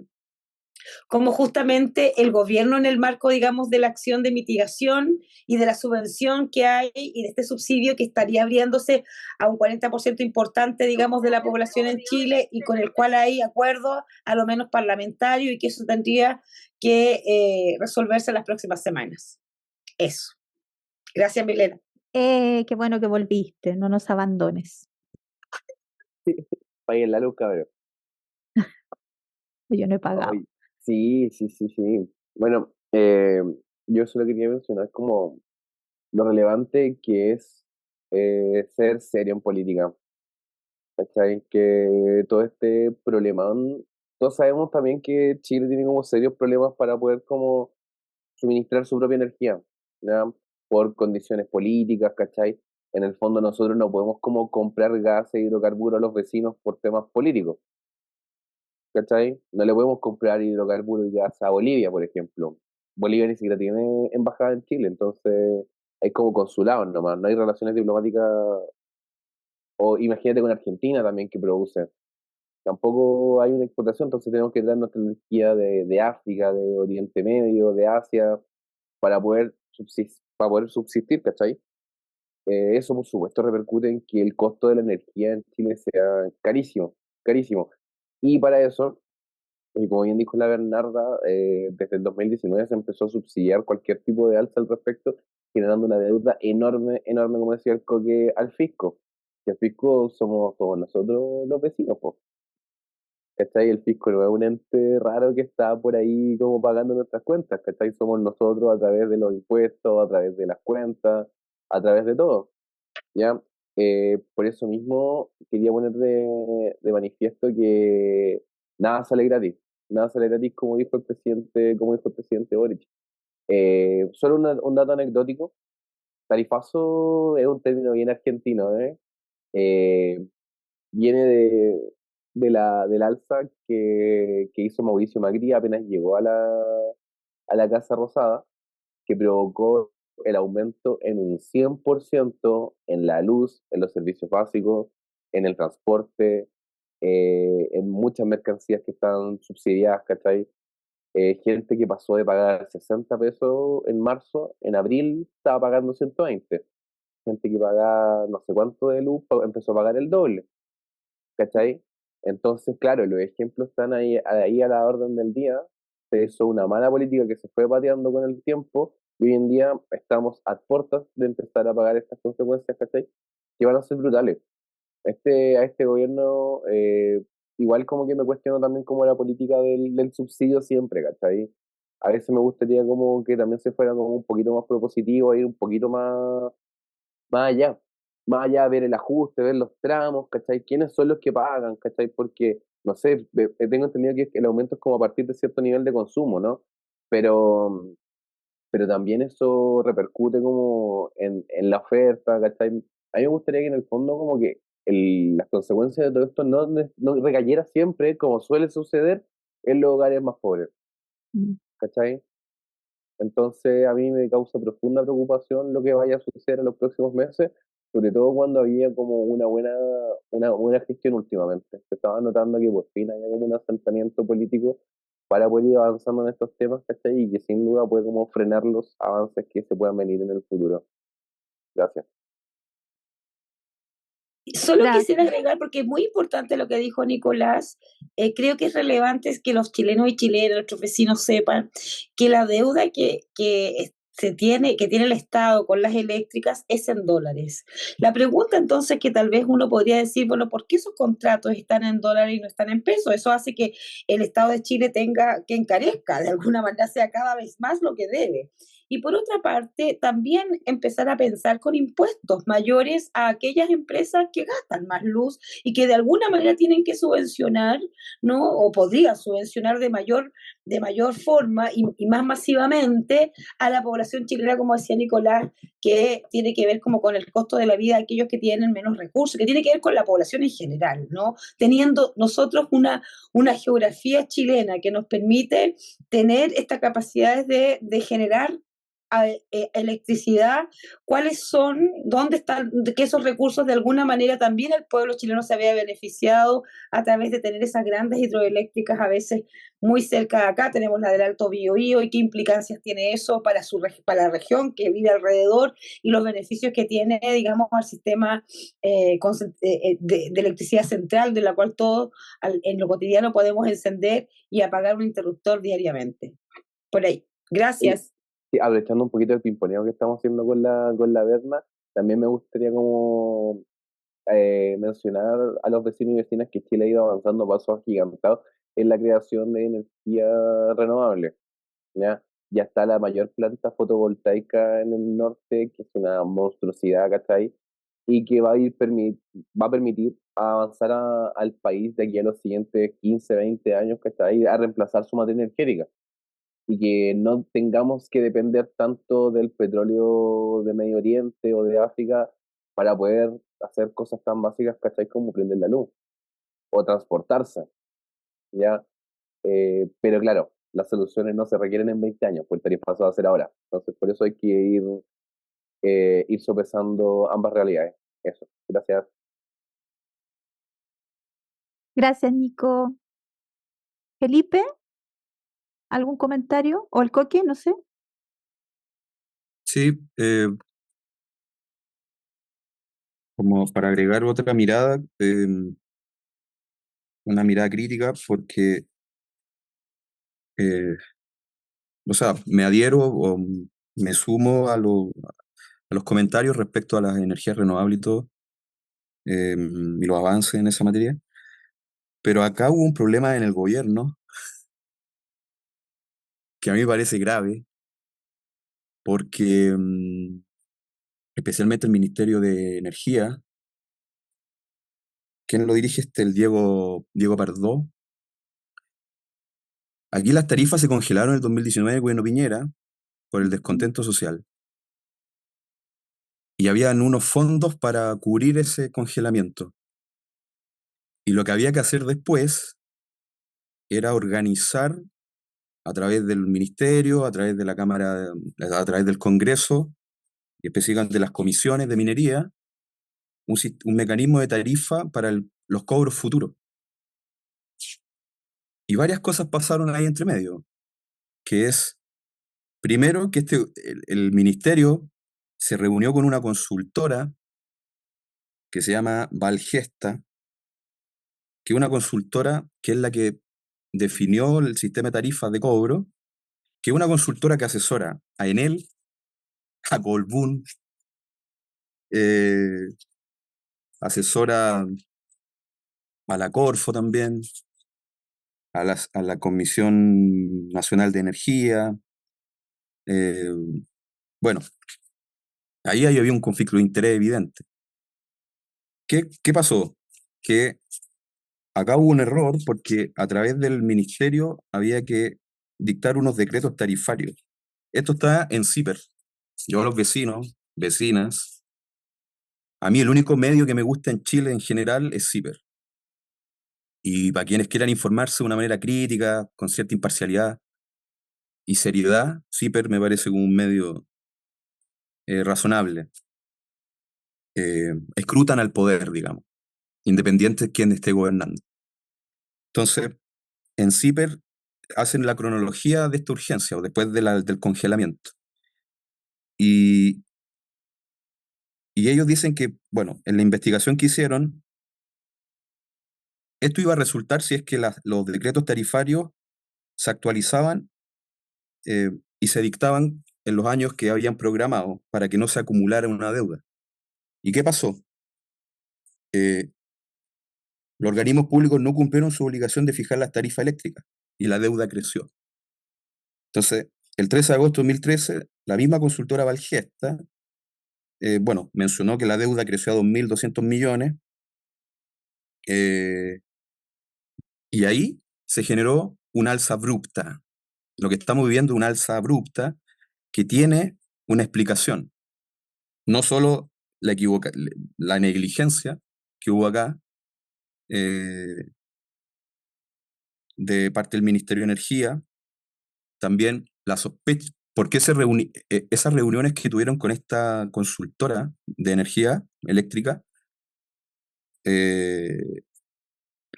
justamente el gobierno en el marco, digamos, de la acción de mitigación y de la subvención que hay y de este subsidio que estaría abriéndose a un 40% importante, digamos, de la población en Chile y con el cual hay acuerdo, a lo menos parlamentario, y que eso tendría que resolverse en las próximas semanas. Eso. Gracias, Milena. Qué bueno que volviste, no nos abandones. Paguen la luz, cabrón. Yo no he pagado. Ay, sí. Bueno, yo solo quería mencionar como lo relevante que es ser serio en política. ¿Cachai? Que todo este problemón, todos sabemos también que Chile tiene como serios problemas para poder como suministrar su propia energía, ¿ya? Por condiciones políticas, ¿cachai? En el fondo nosotros no podemos como comprar gas e hidrocarburos a los vecinos por temas políticos, ¿cachai? No le podemos comprar hidrocarburos y gas a Bolivia, por ejemplo. Bolivia ni siquiera tiene embajada en Chile, entonces hay como consulados nomás, no hay relaciones diplomáticas. O imagínate con Argentina también que produce. Tampoco hay una exportación, entonces tenemos que traer nuestra energía de África, de Oriente Medio, de Asia, para poder subsistir, ¿cachai? Eso, por supuesto, repercute en que el costo de la energía en Chile sea carísimo, carísimo. Y para eso, y como bien dijo la Bernarda, desde el 2019 se empezó a subsidiar cualquier tipo de alza al respecto, generando una deuda enorme, enorme, como decía el Coque, al fisco. Que el fisco somos todos nosotros los vecinos, pues. ¿Cachai? El fisco no es un ente raro que está por ahí como pagando nuestras cuentas, ¿cachai? Somos nosotros a través de los impuestos, a través de las cuentas, a través de todo, ¿ya? Por eso mismo quería poner de manifiesto que nada sale gratis, nada sale gratis, como dijo el presidente Boric. Solo un dato anecdótico, tarifazo es un término bien argentino, ¿eh? Eh, Viene del alza que hizo Mauricio Macri apenas llegó a la Casa Rosada, que provocó el aumento en un 100% en la luz, en los servicios básicos, en el transporte, en muchas mercancías que están subsidiadas, ¿cachai? Gente que pasó de pagar 60 pesos en marzo, en abril estaba pagando 120. Gente que pagaba no sé cuánto de luz empezó a pagar el doble, ¿cachai? Entonces, claro, los ejemplos están ahí a la orden del día. Eso es una mala política que se fue pateando con el tiempo y hoy en día estamos a puertas de empezar a pagar estas consecuencias, ¿cachai? Que van a ser brutales. A este gobierno, igual como que me cuestiono también como la política del subsidio siempre, ¿cachai? A veces me gustaría como que también se fuera como un poquito más propositivo, ir un poquito más allá, más allá de ver el ajuste, ver los tramos, ¿cachai? ¿Quiénes son los que pagan, ¿cachai? Porque, no sé, tengo entendido que el aumento es como a partir de cierto nivel de consumo, ¿no? Pero, pero también eso repercute como en la oferta, ¿cachai? A mí me gustaría que en el fondo como que las consecuencias de todo esto no recayera siempre, como suele suceder, en los hogares más pobres, Mm. ¿cachai? Entonces a mí me causa profunda preocupación lo que vaya a suceder en los próximos meses, sobre todo cuando había como una buena gestión últimamente. Se estaba notando que por fin había como un asentamiento político para poder ir avanzando en estos temas, ¿cachai? Y que sin duda puede como frenar los avances que se puedan venir en el futuro. Gracias. Solo quisiera Gracias. agregar, porque es muy importante lo que dijo Nicolás, creo que es relevante es que los chilenos y chilenas, nuestros vecinos sepan que la deuda que tiene el Estado con las eléctricas es en dólares. La pregunta entonces que tal vez uno podría decir, bueno, ¿por qué esos contratos están en dólares y no están en pesos? Eso hace que el Estado de Chile tenga que encarezca, de alguna manera sea cada vez más lo que debe. Y por otra parte, también empezar a pensar con impuestos mayores a aquellas empresas que gastan más luz y que de alguna manera tienen que subvencionar, ¿no? O podrían subvencionar de mayor forma y más masivamente a la población chilena, como decía Nicolás, que tiene que ver como con el costo de la vida de aquellos que tienen menos recursos, que tiene que ver con la población en general, ¿no? Teniendo nosotros una geografía chilena que nos permite tener estas capacidades de generar electricidad, cuáles son, dónde están, que esos recursos de alguna manera también el pueblo chileno se había beneficiado a través de tener esas grandes hidroeléctricas a veces muy cerca de acá, tenemos la del Alto Biobío y qué implicancias tiene eso para, para la región que vive alrededor y los beneficios que tiene, digamos, al sistema de electricidad central, de la cual todos en lo cotidiano podemos encender y apagar un interruptor diariamente. Por ahí. Y, Gracias. sí, aprovechando un poquito el pimponeo que estamos haciendo con la Berna, también me gustaría como mencionar a los vecinos y vecinas que Chile ha ido avanzando pasos agigantados en la creación de energía renovable. ¿Ya? Ya está la mayor planta fotovoltaica en el norte, que es una monstruosidad, ¿cachai? Y que va a permitir avanzar al país de aquí a los siguientes 15 20 años, ¿cachai? A reemplazar su materia energética y que no tengamos que depender tanto del petróleo de Medio Oriente o de África para poder hacer cosas tan básicas, ¿cachai? Como prender la luz o transportarse, ¿ya? Pero claro, las soluciones no se requieren en 20 años, pues el tarifazo va a ser ahora. Entonces, por eso hay que ir sopesando ambas realidades. Eso, gracias. Gracias, Nico. Felipe, ¿algún comentario? ¿O el Coque? No sé. Sí, como para agregar otra mirada, una mirada crítica, porque, eh, o sea, me adhiero o me sumo a los comentarios respecto a las energías renovables y todo, y los avances en esa materia. Pero acá hubo un problema en el gobierno que a mí me parece grave, porque especialmente el Ministerio de Energía, ¿quién lo dirige? El Diego Pardó, Aquí las tarifas se congelaron en el 2019 el gobierno Piñera por el descontento social. Y habían unos fondos para cubrir ese congelamiento. Y lo que había que hacer después era organizar a través del ministerio, a través de la Cámara, a través del Congreso, y específicamente de las comisiones de minería, un mecanismo de tarifa para los cobros futuros. Y varias cosas pasaron ahí entre medio, que es, primero, que el ministerio se reunió con una consultora que se llama Valgesta, que es una consultora que es la que definió el sistema de tarifas de cobro, que es una consultora que asesora a Enel, a Colbún, asesora a la Corfo también, a la Comisión Nacional de Energía. Bueno, ahí había un conflicto de interés evidente. ¿Qué pasó? Que acá hubo un error porque a través del ministerio había que dictar unos decretos tarifarios. Esto está en CIPER. Yo a los vecinos, vecinas, a mí el único medio que me gusta en Chile en general es CIPER. Y para quienes quieran informarse de una manera crítica, con cierta imparcialidad y seriedad, CIPER me parece como un medio razonable. Escrutan al poder, digamos, independiente de quién esté gobernando. Entonces, en CIPER hacen la cronología de esta urgencia, o después del congelamiento. Y ellos dicen que, bueno, en la investigación que hicieron, esto iba a resultar si es que los decretos tarifarios se actualizaban y se dictaban en los años que habían programado para que no se acumulara una deuda. ¿Y qué pasó? Los organismos públicos no cumplieron su obligación de fijar las tarifas eléctricas y la deuda creció. Entonces, el 13 de agosto de 2013, la misma consultora Valgesta, mencionó que la deuda creció a 2.200 millones y ahí se generó una alza abrupta. Lo que estamos viviendo es una alza abrupta que tiene una explicación. No solo la negligencia que hubo acá de parte del Ministerio de Energía, también la sospecha, ¿por qué esas reuniones que tuvieron con esta consultora de energía eléctrica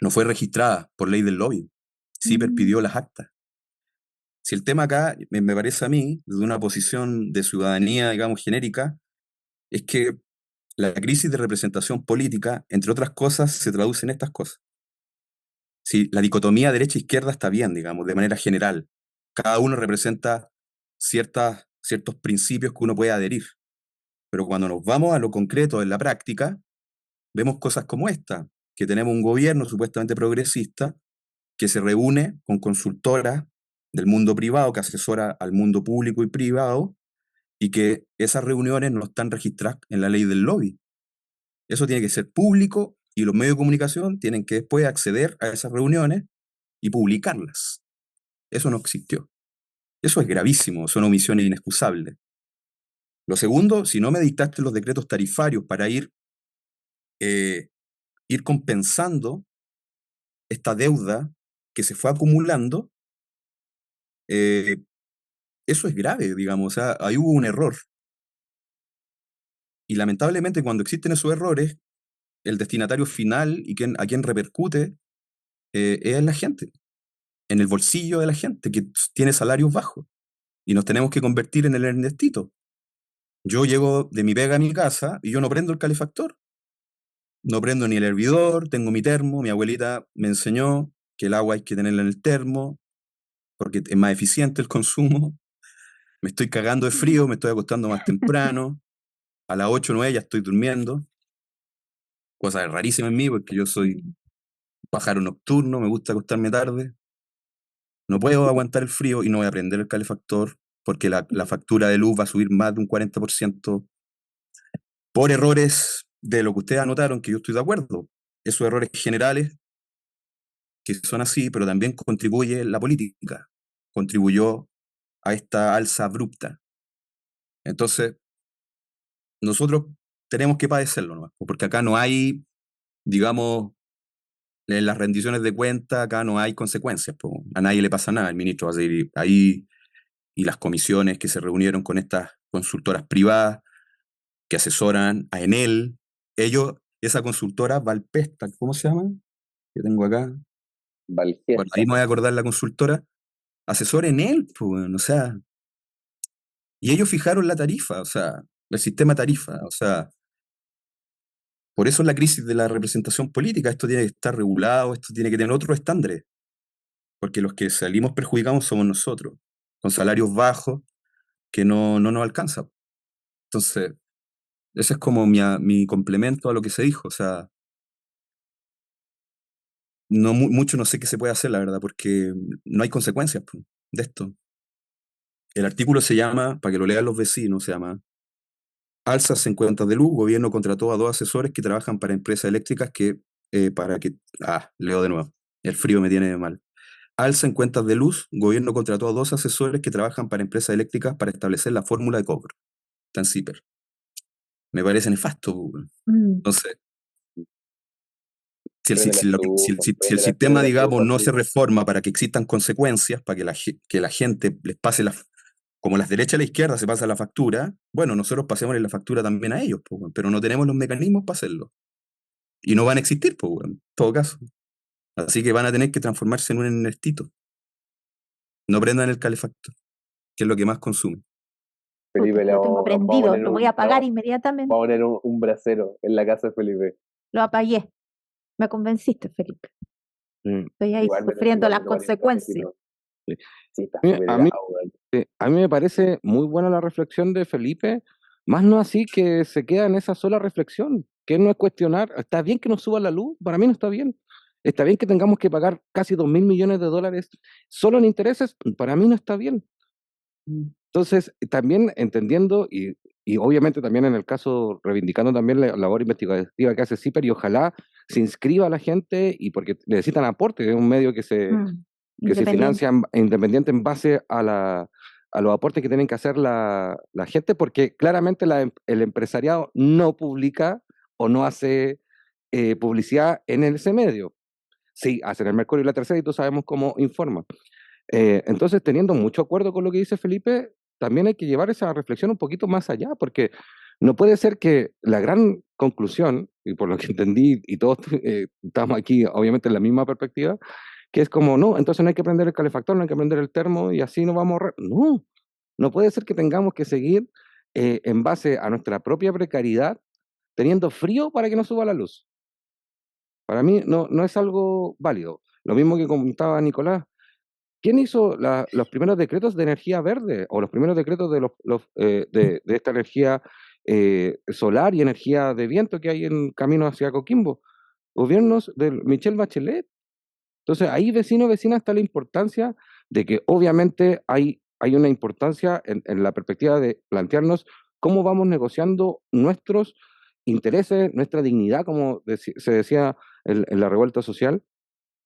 no fue registrada por ley del lobby? CIPER pidió las actas. Si el tema acá, me parece a mí, desde una posición de ciudadanía, digamos, genérica, es que la crisis de representación política, entre otras cosas, se traduce en estas cosas. Si la dicotomía derecha-izquierda está bien, digamos, de manera general. Cada uno representa ciertos principios que uno puede adherir. Pero cuando nos vamos a lo concreto en la práctica, vemos cosas como esta, que tenemos un gobierno supuestamente progresista que se reúne con consultoras del mundo privado, que asesora al mundo público y privado, y que esas reuniones no están registradas en la ley del lobby. Eso tiene que ser público y los medios de comunicación tienen que después acceder a esas reuniones y publicarlas. Eso no existió. Eso es gravísimo, son omisiones inexcusables. Lo segundo, si no me dictaste los decretos tarifarios para ir compensando esta deuda que se fue acumulando, eso es grave, digamos, o sea, ahí hubo un error. Y lamentablemente cuando existen esos errores, el destinatario final y a quien repercute es la gente, en el bolsillo de la gente que tiene salarios bajos. Y nos tenemos que convertir en el Ernestito. Yo llego de mi pega a mi casa y yo no prendo el calefactor. No prendo ni el hervidor, tengo mi termo. Mi abuelita me enseñó que el agua hay que tenerla en el termo porque es más eficiente el consumo. Me estoy cagando de frío, me estoy acostando más temprano. A las 8 o 9 ya estoy durmiendo. Cosa rarísima en mí porque yo soy pájaro nocturno, me gusta acostarme tarde. No puedo aguantar el frío y no voy a prender el calefactor porque la factura de luz va a subir más de un 40% por errores de lo que ustedes anotaron, que yo estoy de acuerdo. Esos errores generales que son así, pero también contribuye la política, contribuyó a esta alza abrupta. Entonces, nosotros tenemos que padecerlo, ¿no? Porque acá no hay, digamos, en las rendiciones de cuenta, acá no hay consecuencias, po. A nadie le pasa nada, el ministro va a seguir ahí, y las comisiones que se reunieron con estas consultoras privadas que asesoran a Enel, ellos, esa consultora Valpesta, ¿cómo se llama? Yo tengo acá, bueno, Valgesta. ahí me voy a acordar la consultora, asesora Enel, pues, bueno, o sea, y ellos fijaron la tarifa, o sea, el sistema tarifa, o sea, por eso es la crisis de la representación política, esto tiene que estar regulado, esto tiene que tener otros estándares, porque los que salimos perjudicados somos nosotros, con salarios bajos que no nos alcanza. Entonces, ese es como mi complemento a lo que se dijo, o sea, mucho no sé qué se puede hacer, la verdad, porque no hay consecuencias po, de esto. El artículo se llama, para que lo lean los vecinos, se llama Alzas en cuentas de luz, gobierno contrató a 2 asesores que trabajan para empresas eléctricas leo de nuevo, el frío me tiene mal. Alza en cuentas de luz, gobierno contrató a 2 asesores que trabajan para empresas eléctricas para establecer la fórmula de cobro. Tan CIPER. Me parece nefasto. Entonces, si el sistema, digamos, no se reforma para que existan consecuencias, para que la gente les pase como las derechas a la izquierda se pasa la factura, bueno, nosotros pasemos la factura también a ellos, pero no tenemos los mecanismos para hacerlo. Y no van a existir, en todo caso. Así que van a tener que transformarse en un energito. No prendan el calefactor, que es lo que más consume. Felipe, Lo tengo prendido, lo voy a apagar inmediatamente. Vamos a poner un brasero en la casa de Felipe. Lo apagué. Me convenciste, Felipe. Estoy ahí Igual sufriendo las consecuencias. Sí, está súper helado, a mí me parece muy buena la reflexión de Felipe, más no así que se queda en esa sola reflexión, que no es cuestionar, está bien que nos suba la luz, para mí no está bien. Está bien que tengamos que pagar casi 2.000 millones de dólares solo en intereses, para mí no está bien. Entonces, también entendiendo y obviamente también en el caso, reivindicando también la labor investigativa que hace CIPER y ojalá se inscriba a la gente y porque necesitan aporte, es un medio que se financia independiente en base a los aportes que tienen que hacer la gente, porque claramente el empresariado no publica o no hace publicidad en ese medio. Sí, hacen el Mercurio y la Tercera y todos sabemos cómo informa. Entonces, teniendo mucho acuerdo con lo que dice Felipe, también hay que llevar esa reflexión un poquito más allá, porque no puede ser que la gran conclusión, y por lo que entendí, y todos estamos aquí obviamente en la misma perspectiva, que es como, no, entonces no hay que prender el calefactor, no hay que prender el termo y así no vamos a ahorrar. No, no puede ser que tengamos que seguir en base a nuestra propia precariedad, teniendo frío para que no suba la luz. Para mí no es algo válido. Lo mismo que comentaba Nicolás. ¿Quién hizo los primeros decretos de energía verde o los primeros decretos de esta energía solar y energía de viento que hay en camino hacia Coquimbo? Gobiernos de Michelle Bachelet. Entonces, ahí vecinas está la importancia de que obviamente hay una importancia en la perspectiva de plantearnos cómo vamos negociando nuestros intereses, nuestra dignidad, como se decía en la revuelta social,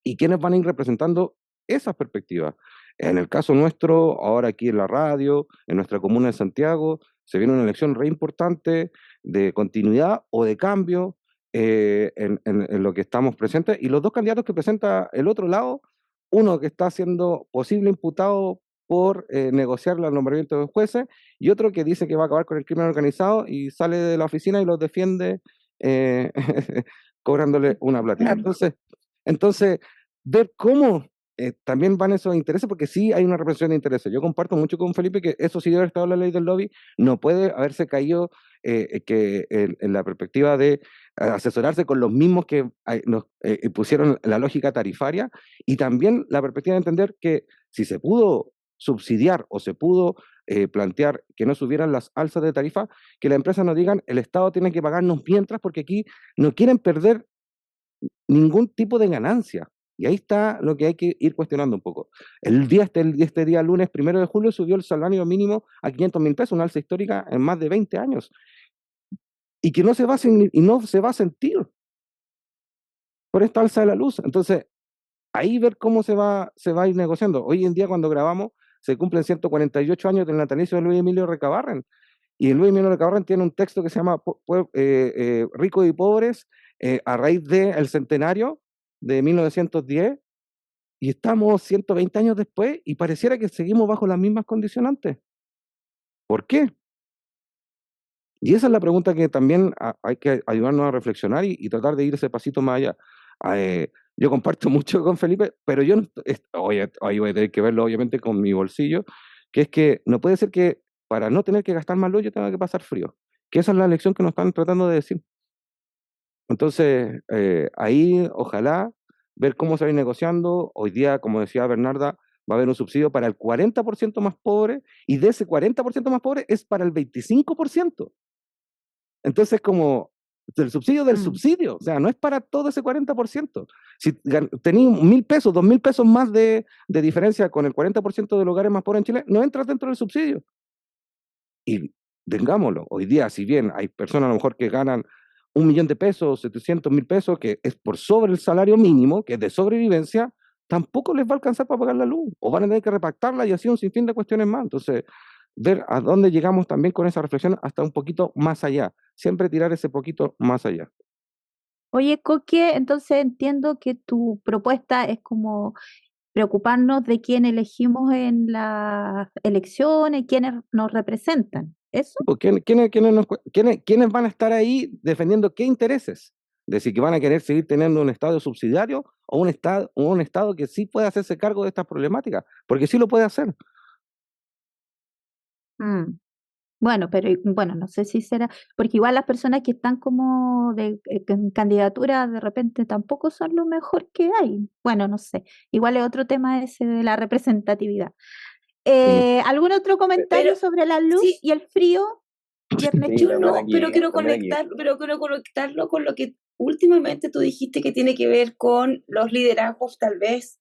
y quiénes van a ir representando esas perspectivas. En el caso nuestro, ahora aquí en la radio, en nuestra comuna de Santiago, se viene una elección re importante de continuidad o de cambio en lo que estamos presentes. Y los 2 candidatos que presenta el otro lado, uno que está siendo posible imputado por negociar el nombramiento de jueces y otro que dice que va a acabar con el crimen organizado y sale de la oficina y los defiende cobrándole una platita. Entonces, ver cómo también van esos intereses, porque sí hay una represión de intereses. Yo comparto mucho con Felipe que eso sí debe haber estado en la ley del lobby, no puede haberse caído que en la perspectiva de asesorarse con los mismos que nos pusieron la lógica tarifaria, y también la perspectiva de entender que si se pudo subsidiar o se pudo plantear que no subieran las alzas de tarifa, que las empresas nos digan el Estado tiene que pagarnos mientras, porque aquí no quieren perder ningún tipo de ganancia. Y ahí está lo que hay que ir cuestionando un poco. Este día lunes 1 de julio subió el salario mínimo a 500.000 pesos, una alza histórica en más de 20 años. Y que no se va a sentir por esta alza de la luz. Entonces, ahí ver cómo se va a ir negociando. Hoy en día, cuando grabamos, se cumplen 148 años del natalicio de Luis Emilio Recabarren. Y Luis Emilio Recabarren tiene un texto que se llama Ricos y Pobres, a raíz del centenario de 1910, y estamos 120 años después y pareciera que seguimos bajo las mismas condicionantes. ¿Por qué? Y esa es la pregunta que también hay que ayudarnos a reflexionar y tratar de ir ese pasito más allá. Yo comparto mucho con Felipe, pero yo no, ahí voy a tener que verlo obviamente con mi bolsillo, que es que no puede ser que para no tener que gastar más luz yo tenga que pasar frío, que esa es la lección que nos están tratando de decir. Entonces, ahí ojalá ver cómo se va a ir negociando. Hoy día, como decía Bernarda, va a haber un subsidio para el 40% más pobre, y de ese 40% más pobre es para el 25%. Entonces, como el subsidio del subsidio, o sea, no es para todo ese 40%. Si tenéis 1.000 pesos, 2.000 pesos más de diferencia con el 40% de los hogares más pobres en Chile, no entras dentro del subsidio. Y tengámoslo, hoy día, si bien hay personas a lo mejor que ganan 1.000.000 de pesos, 700.000 pesos, que es por sobre el salario mínimo, que es de sobrevivencia, tampoco les va a alcanzar para pagar la luz, o van a tener que repactarla, y así un sinfín de cuestiones más. Entonces, ver a dónde llegamos también con esa reflexión hasta un poquito más allá, siempre tirar ese poquito más allá. Oye, Coque, entonces entiendo que tu propuesta es como preocuparnos de quién elegimos en las elecciones, quiénes nos representan. ¿Eso? Pues, ¿quiénes van a estar ahí defendiendo qué intereses? De si que van a querer seguir teniendo un Estado subsidiario o un Estado que sí puede hacerse cargo de estas problemáticas, porque sí lo puede hacer. Mm. Bueno, pero bueno, no sé si será, porque igual las personas que están como en candidatura de repente tampoco son lo mejor que hay. Bueno, no sé, igual es otro tema ese de la representatividad. Sí. ¿Algún otro comentario Pero sobre la luz sí, y el frío? Viernes Sí, yo chico. también no, aquí, pero quiero también aquí. conectarlo con lo que últimamente tú dijiste, que tiene que ver con los liderazgos tal vez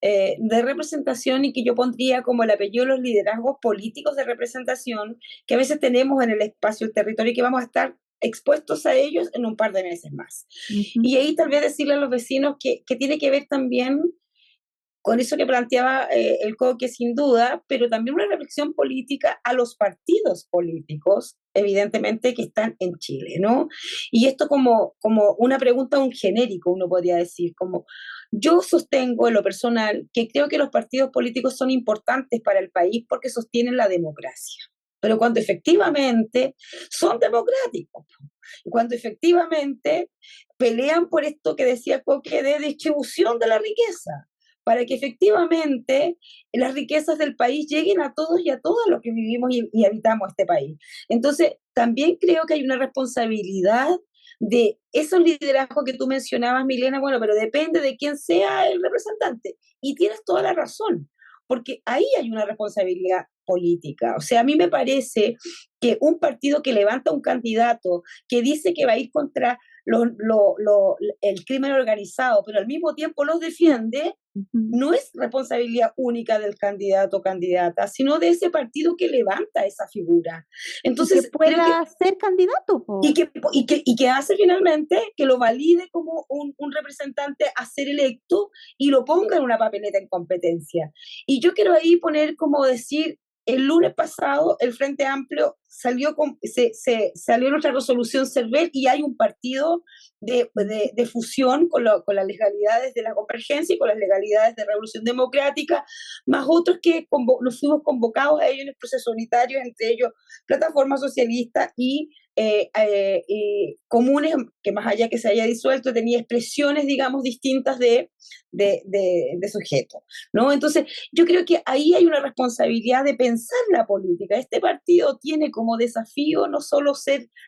de representación, y que yo pondría como el apellido los liderazgos políticos de representación que a veces tenemos en el espacio, el territorio, y que vamos a estar expuestos a ellos en un par de meses más. Ujú. Y ahí tal vez decirle a los vecinos que tiene que ver también con eso que planteaba el Coque, sin duda, pero también una reflexión política a los partidos políticos, evidentemente, que están en Chile, ¿no? Y esto como una pregunta, un genérico, uno podría decir, como yo sostengo en lo personal que creo que los partidos políticos son importantes para el país porque sostienen la democracia. Pero cuando efectivamente son democráticos, y cuando efectivamente pelean por esto que decía Coque de distribución de la riqueza, para que efectivamente las riquezas del país lleguen a todos y a todas los que vivimos y habitamos este país. Entonces, también creo que hay una responsabilidad de esos liderazgos que tú mencionabas, Milena, bueno, pero depende de quién sea el representante. Y tienes toda la razón, porque ahí hay una responsabilidad política. O sea, a mí me parece que un partido que levanta un candidato que dice que va a ir contra el crimen organizado, pero al mismo tiempo los defiende, no es responsabilidad única del candidato o candidata, sino de ese partido que levanta esa figura. Entonces, y que pueda ser candidato. y que hace finalmente que lo valide como un representante a ser electo y lo ponga en una papeleta en competencia. Y yo quiero ahí poner, como decir, el lunes pasado el Frente Amplio salió nuestra resolución CERVEL, y hay un partido de fusión con las legalidades de la convergencia y con las legalidades de Revolución Democrática, más otros que nos fuimos convocados a ellos en el proceso unitario, entre ellos Plataforma Socialista y comunes, que más allá que se haya disuelto, tenía expresiones, digamos, distintas de sujetos, ¿no? Entonces, yo creo que ahí hay una responsabilidad de pensar la política. Este partido tiene como desafío no solo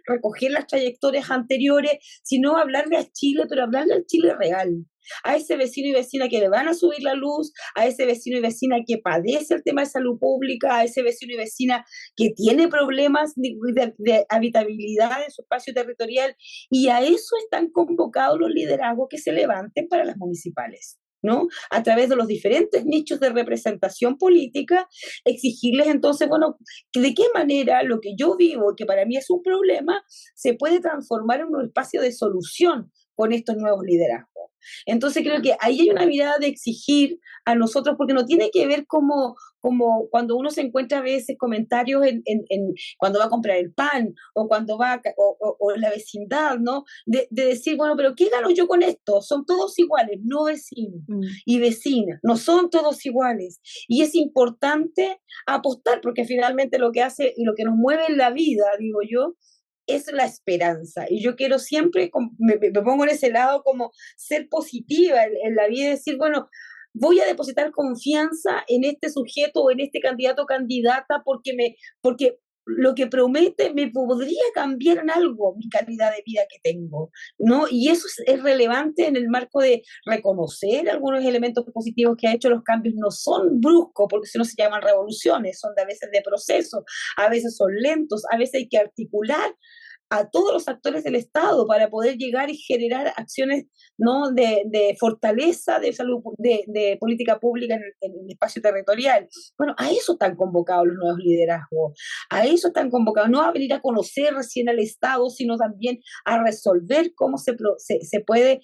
recoger las trayectorias anteriores, sino hablarle a Chile, pero hablarle al Chile real, a ese vecino y vecina que le van a subir la luz, a ese vecino y vecina que padece el tema de salud pública, a ese vecino y vecina que tiene problemas de habitabilidad en su espacio territorial, y a eso están convocados los liderazgos que se levanten para las municipales, ¿no? A través de los diferentes nichos de representación política, exigirles entonces, bueno, de qué manera lo que yo vivo, que para mí es un problema, se puede transformar en un espacio de solución con estos nuevos liderazgos. Entonces creo que ahí hay una mirada de exigir a nosotros, porque no tiene que ver como cuando uno se encuentra a veces comentarios cuando va a comprar el pan o cuando o en la vecindad, ¿no? De decir, bueno, pero ¿qué gano yo con esto? Son todos iguales, no vecinos y vecinas, no son todos iguales. Y es importante apostar, porque finalmente lo que hace y lo que nos mueve en la vida, digo yo, es la esperanza. Y yo quiero siempre, me pongo en ese lado como ser positiva en la vida y decir, bueno, voy a depositar confianza en este sujeto o en este candidato o candidata porque lo que promete me podría cambiar en algo mi calidad de vida que tengo, ¿no? Y eso es relevante en el marco de reconocer algunos elementos positivos que ha hecho. Los cambios no son bruscos, porque si no se llaman revoluciones, son a veces de proceso, a veces son lentos, a veces hay que articular a todos los actores del Estado para poder llegar y generar acciones, ¿no? de fortaleza, de salud, de política pública en el espacio territorial. Bueno, a eso están convocados los nuevos liderazgos, a eso están convocados, no a venir a conocer recién al Estado, sino también a resolver cómo se puede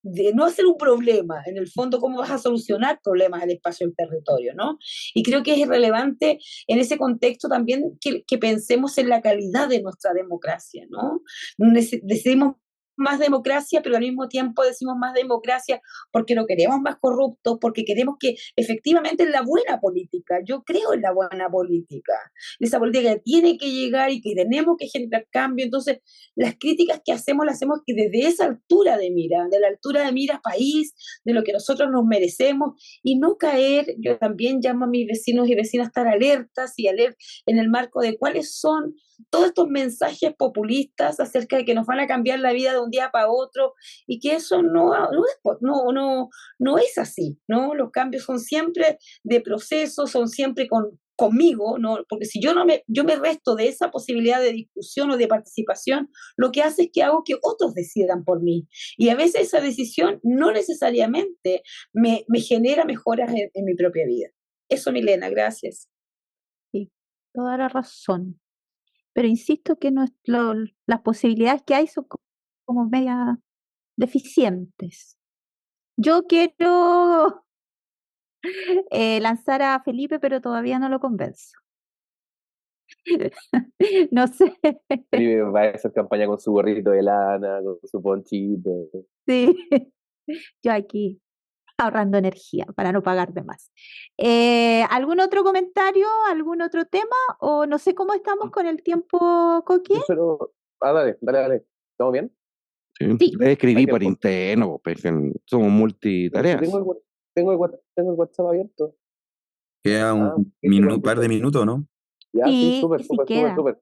de no hacer un problema, en el fondo, cómo vas a solucionar problemas del espacio del territorio, ¿no? Y creo que es relevante en ese contexto también que pensemos en la calidad de nuestra democracia, ¿no? Decidimos más democracia, pero al mismo tiempo decimos más democracia porque no queremos más corruptos, porque queremos que efectivamente es la buena política. Yo creo en la buena política, esa política que tiene que llegar y que tenemos que generar cambio. Entonces, las críticas que hacemos las hacemos que desde esa altura de mira, de la altura de mira país, de lo que nosotros nos merecemos, y no caer. Yo también llamo a mis vecinos y vecinas a estar alertas y en el marco de cuáles son todos estos mensajes populistas acerca de que nos van a cambiar la vida de un día para otro, y que eso no es así, ¿no? Los cambios son siempre de proceso, son siempre conmigo, ¿no? Porque si yo me resto de esa posibilidad de discusión o de participación, lo que hace es que hago que otros decidan por mí. Y a veces esa decisión no necesariamente me genera mejoras en mi propia vida. Eso, Milena, gracias. Sí, toda la razón. Pero insisto que las posibilidades que hay son como media deficientes. Yo quiero lanzar a Felipe, pero todavía no lo convenzo. No sé. Felipe va a hacer campaña con su gorrito de lana, con su ponchito. Sí. Yo aquí ahorrando energía para no pagar de más. ¿Algún otro comentario? ¿Algún otro tema? O no sé cómo estamos con el tiempo, Coqui. Pero, dale. ¿Estamos bien? Sí. Le escribí Hay por tiempo. interno, pues, somos Sí, multitareas. tengo el WhatsApp abierto. Queda un listo, par de minutos, ¿no? Ya, sí, Sí, sí queda. súper.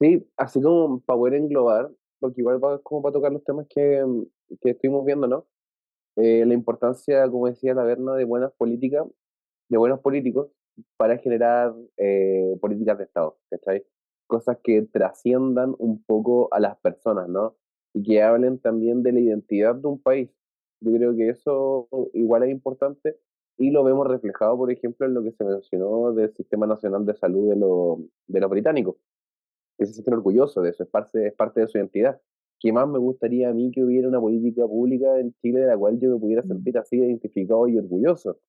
Sí, así como para poder englobar, porque igual va como para tocar los temas que estuvimos viendo, ¿no? La importancia, como decía la Berna, de buenas políticas, de buenos políticos para generar políticas de Estado, ¿cachai? Cosas que trasciendan un poco a las personas, ¿no? Y que hablen también de la identidad de un país. Yo creo que eso igual es importante y lo vemos reflejado, por ejemplo, en lo que se mencionó del Sistema Nacional de Salud de los británicos, que se sienten orgullosos de eso, es parte de su identidad. ¿Qué más me gustaría a mí que hubiera una política pública en Chile de la cual yo me pudiera sentir así identificado y orgulloso?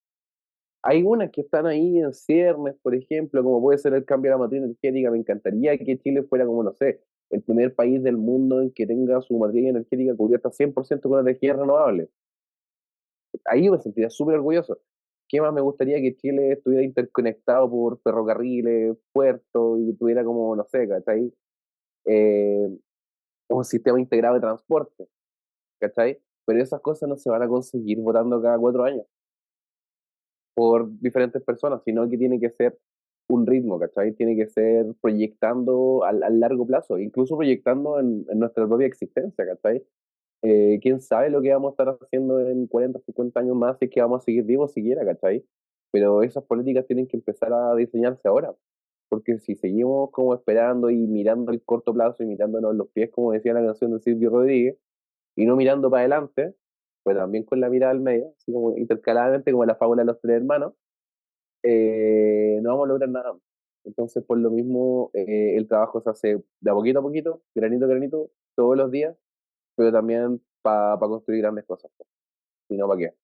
Hay unas que están ahí en ciernes, por ejemplo, como puede ser el cambio de la matriz energética. Me encantaría que Chile fuera como, no sé, el primer país del mundo en que tenga su matriz energética cubierta 100% con energía renovable. Ahí me sentiría súper orgulloso. ¿Qué más me gustaría que Chile estuviera interconectado por ferrocarriles, puertos y tuviera como, no sé, ¿cachai? Eh, un sistema integrado de transporte, ¿cachai? Pero esas cosas no se van a conseguir votando cada 4 años por diferentes personas, sino que tiene que ser un ritmo, ¿cachai? Tiene que ser proyectando al largo plazo, incluso proyectando en nuestra propia existencia, ¿cachai? ¿Quién sabe lo que vamos a estar haciendo en 40, 50 años más si es que vamos a seguir vivos siquiera, ¿cachai? Pero esas políticas tienen que empezar a diseñarse ahora, porque si seguimos como esperando y mirando el corto plazo y mirándonos los pies, como decía la canción de Silvio Rodríguez, y no mirando para adelante, pues también con la mirada al medio, así como intercaladamente como la fábula de los 3 hermanos, no vamos a lograr nada. Entonces, por lo mismo, el trabajo se hace de a poquito, granito a granito, todos los días, pero también para construir grandes cosas, po. Si no, ¿para qué?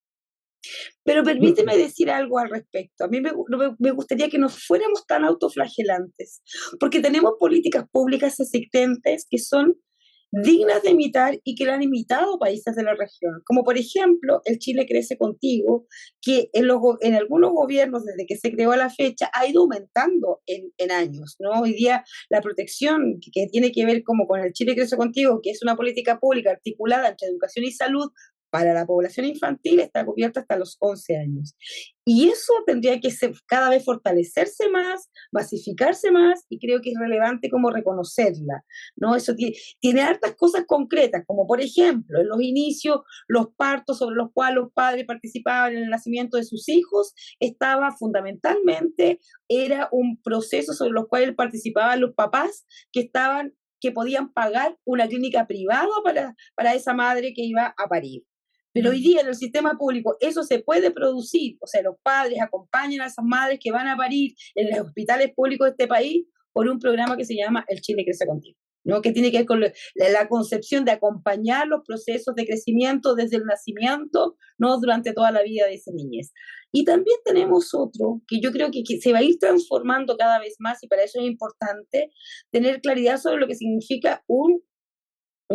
Pero permíteme decir algo al respecto. A mí me gustaría que no fuéramos tan autoflagelantes, porque tenemos políticas públicas existentes que son dignas de imitar y que la han imitado países de la región, como por ejemplo el Chile Crece Contigo, que en algunos gobiernos desde que se creó a la fecha ha ido aumentando en años, ¿no? Hoy día la protección que tiene que ver como con el Chile Crece Contigo, que es una política pública articulada entre educación y salud, para la población infantil está cubierta hasta los 11 años. Y eso tendría que cada vez fortalecerse más, masificarse más, y creo que es relevante como reconocerla, ¿no? Eso tiene hartas cosas concretas, como por ejemplo, en los inicios, los partos sobre los cuales los padres participaban en el nacimiento de sus hijos, estaba fundamentalmente, era un proceso sobre los cuales participaban los papás que podían pagar una clínica privada para esa madre que iba a parir. Pero hoy día en el sistema público eso se puede producir, o sea, los padres acompañan a esas madres que van a parir en los hospitales públicos de este país por un programa que se llama El Chile Crece Contigo, ¿no? Que tiene que ver con la concepción de acompañar los procesos de crecimiento desde el nacimiento, ¿no? Durante toda la vida de esa niñez. Y también tenemos otro que yo creo que se va a ir transformando cada vez más, y para eso es importante tener claridad sobre lo que significa un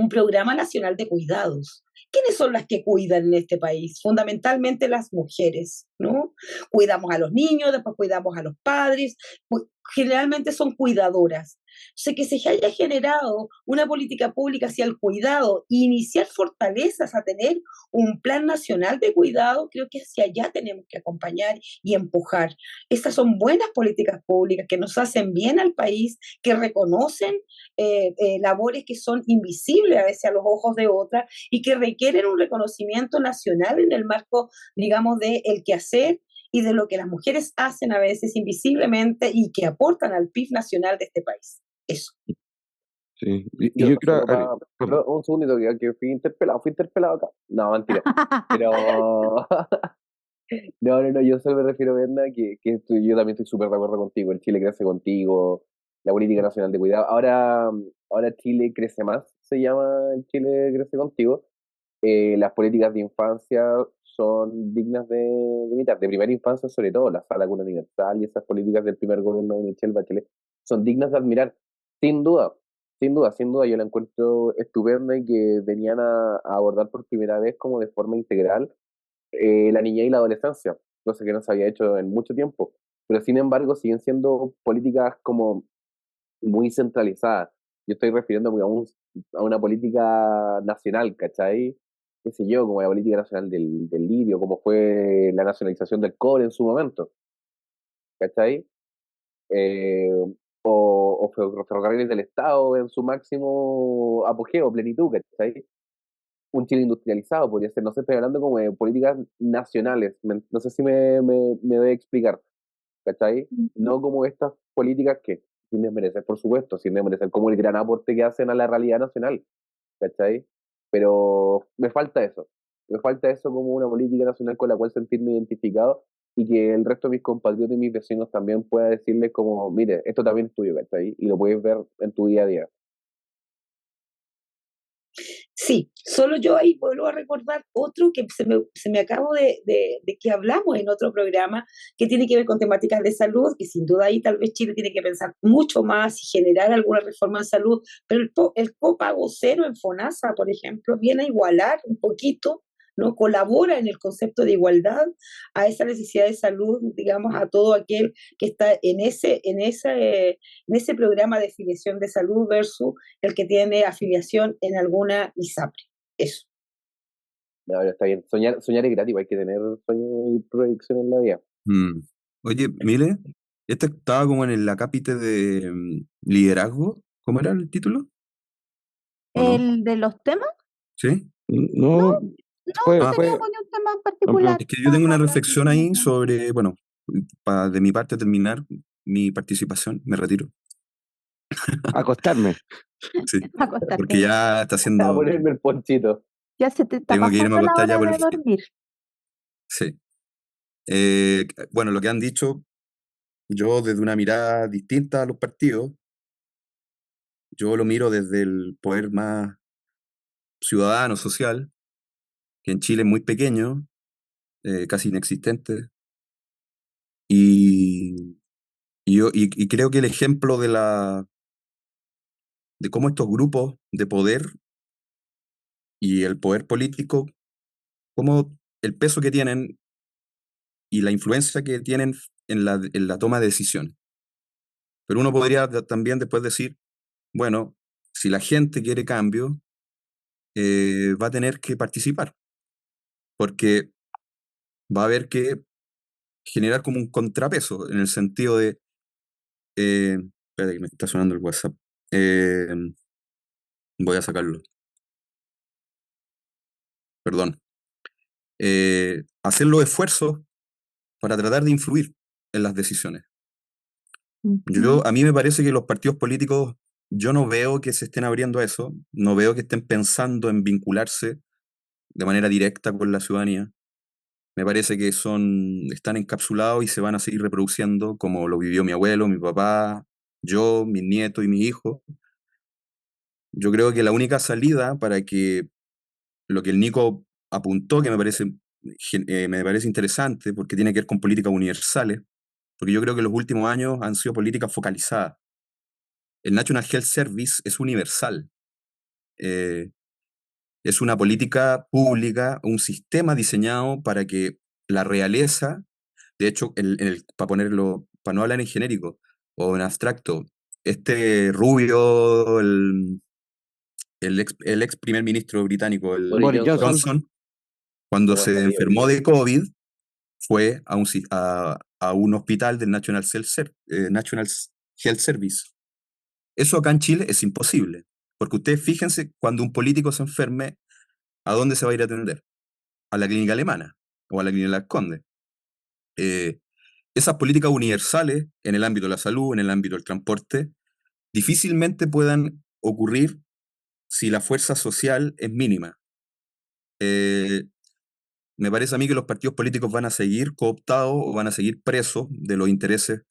programa nacional de cuidados. ¿Quiénes son las que cuidan en este país? Fundamentalmente las mujeres, ¿no? Cuidamos a los niños, después cuidamos a los padres, generalmente son cuidadoras. O sea, que se haya generado una política pública hacia el cuidado e iniciar fortalezas a tener un plan nacional de cuidado, creo que hacia allá tenemos que acompañar y empujar. Estas son buenas políticas públicas que nos hacen bien al país, que reconocen labores que son invisibles a veces a los ojos de otras y que requieren un reconocimiento nacional en el marco, digamos, de el quehacer y de lo que las mujeres hacen a veces invisiblemente y que aportan al PIB nacional de este país. Eso. Sí. Y Yo, yo creo, un segundito, que fui interpelado acá. No, mentira. Pero, no, yo solo me refiero, Berna, yo también estoy súper de acuerdo contigo. El Chile crece contigo, la política nacional de cuidado. Ahora Chile crece más, se llama el Chile crece contigo. Las políticas de infancia son dignas de imitar, de primera infancia sobre todo, la Sala Cuna Universal y esas políticas del primer gobierno de Michelle Bachelet son dignas de admirar, sin duda, sin duda, yo la encuentro estupenda y que venían a abordar por primera vez como de forma integral la niñez y la adolescencia, cosa que no se había hecho en mucho tiempo, pero sin embargo siguen siendo políticas como muy centralizadas. Yo estoy refiriéndome a una política nacional, ¿cachai? Qué sé yo, como la política nacional del litio, como fue la nacionalización del cobre en su momento, ¿cachai? Eh, o ferrocarriles del Estado en su máximo apogeo, plenitud, ¿cachai? Un Chile industrializado podría ser, no sé, estoy hablando como de políticas nacionales, no sé si me doy a explicar, ¿cachai? No como estas políticas que, sin desmerecer, por supuesto, sin desmerecer como el gran aporte que hacen a la realidad nacional, ¿cachai? Pero me falta eso como una política nacional con la cual sentirme identificado y que el resto de mis compatriotas y mis vecinos también pueda decirles como, mire, esto también es tuyo, ¿cachai? Y lo puedes ver en tu día a día. Sí, solo yo ahí vuelvo a recordar otro que se me acabo de que hablamos en otro programa, que tiene que ver con temáticas de salud, que sin duda ahí tal vez Chile tiene que pensar mucho más y generar alguna reforma en salud, pero el copago cero en FONASA, por ejemplo, viene a igualar un poquito, ¿no? Colabora en el concepto de igualdad a esa necesidad de salud, digamos, a todo aquel que está en ese programa de afiliación de salud versus el que tiene afiliación en alguna ISAPRE. Eso. No, está bien, soñar es gratis, hay que tener sueños y proyección en la vida. Oye, Mile, este estaba como en el acápite de liderazgo. ¿Cómo era el título? ¿O no? ¿El de los temas? ¿Sí? No, no, no fue, teníamos ni un tema en particular. Es que yo tengo una Estábamos reflexión hablando ahí de- sobre, bueno, para de mi parte terminar mi participación, me retiro. acostarme. Sí, acostarte. porque ya está A haciendo, ponerme el ponchito. Ya se te está tengo que irme a pasando la acostar ya hora por de el frío. dormir. Sí. Bueno, lo que han dicho, yo desde una mirada distinta a los partidos, yo lo miro desde el poder más ciudadano, social, que en Chile es muy pequeño, casi inexistente, y, y creo que el ejemplo de cómo estos grupos de poder y el poder político, cómo el peso que tienen y la influencia que tienen en la toma de decisiones. Pero uno podría también después decir, bueno, si la gente quiere cambio, va a tener que participar, porque va a haber que generar como un contrapeso, en el sentido de, espera que me está sonando el WhatsApp, eh, voy a sacarlo, perdón, hacer los esfuerzos para tratar de influir en las decisiones. A mí me parece que los partidos políticos, yo no veo que se estén abriendo a eso, no veo que estén pensando en vincularse de manera directa con la ciudadanía. Me parece que están encapsulados y se van a seguir reproduciendo como lo vivió mi abuelo, mi papá, yo, mis nietos y mis hijos. Yo creo que la única salida para que lo que el Nico apuntó, que me parece interesante, porque tiene que ver con políticas universales, porque yo creo que los últimos años han sido políticas focalizadas. El National Health Service es universal. Es una política pública, un sistema diseñado para que la realeza, de hecho, para no hablar en genérico o en abstracto, este rubio, el ex primer ministro británico, el Boris Johnson. Johnson, cuando ¿Cómo se está, tío? enfermó de COVID, fue a un hospital del National Health Service. Eso acá en Chile es imposible, porque ustedes fíjense, cuando un político se enferme, ¿a dónde se va a ir a atender? A la clínica alemana o a la clínica Las Condes. Esas políticas universales en el ámbito de la salud, en el ámbito del transporte, difícilmente puedan ocurrir si la fuerza social es mínima. Me parece a mí que los partidos políticos van a seguir cooptados o van a seguir presos de los intereses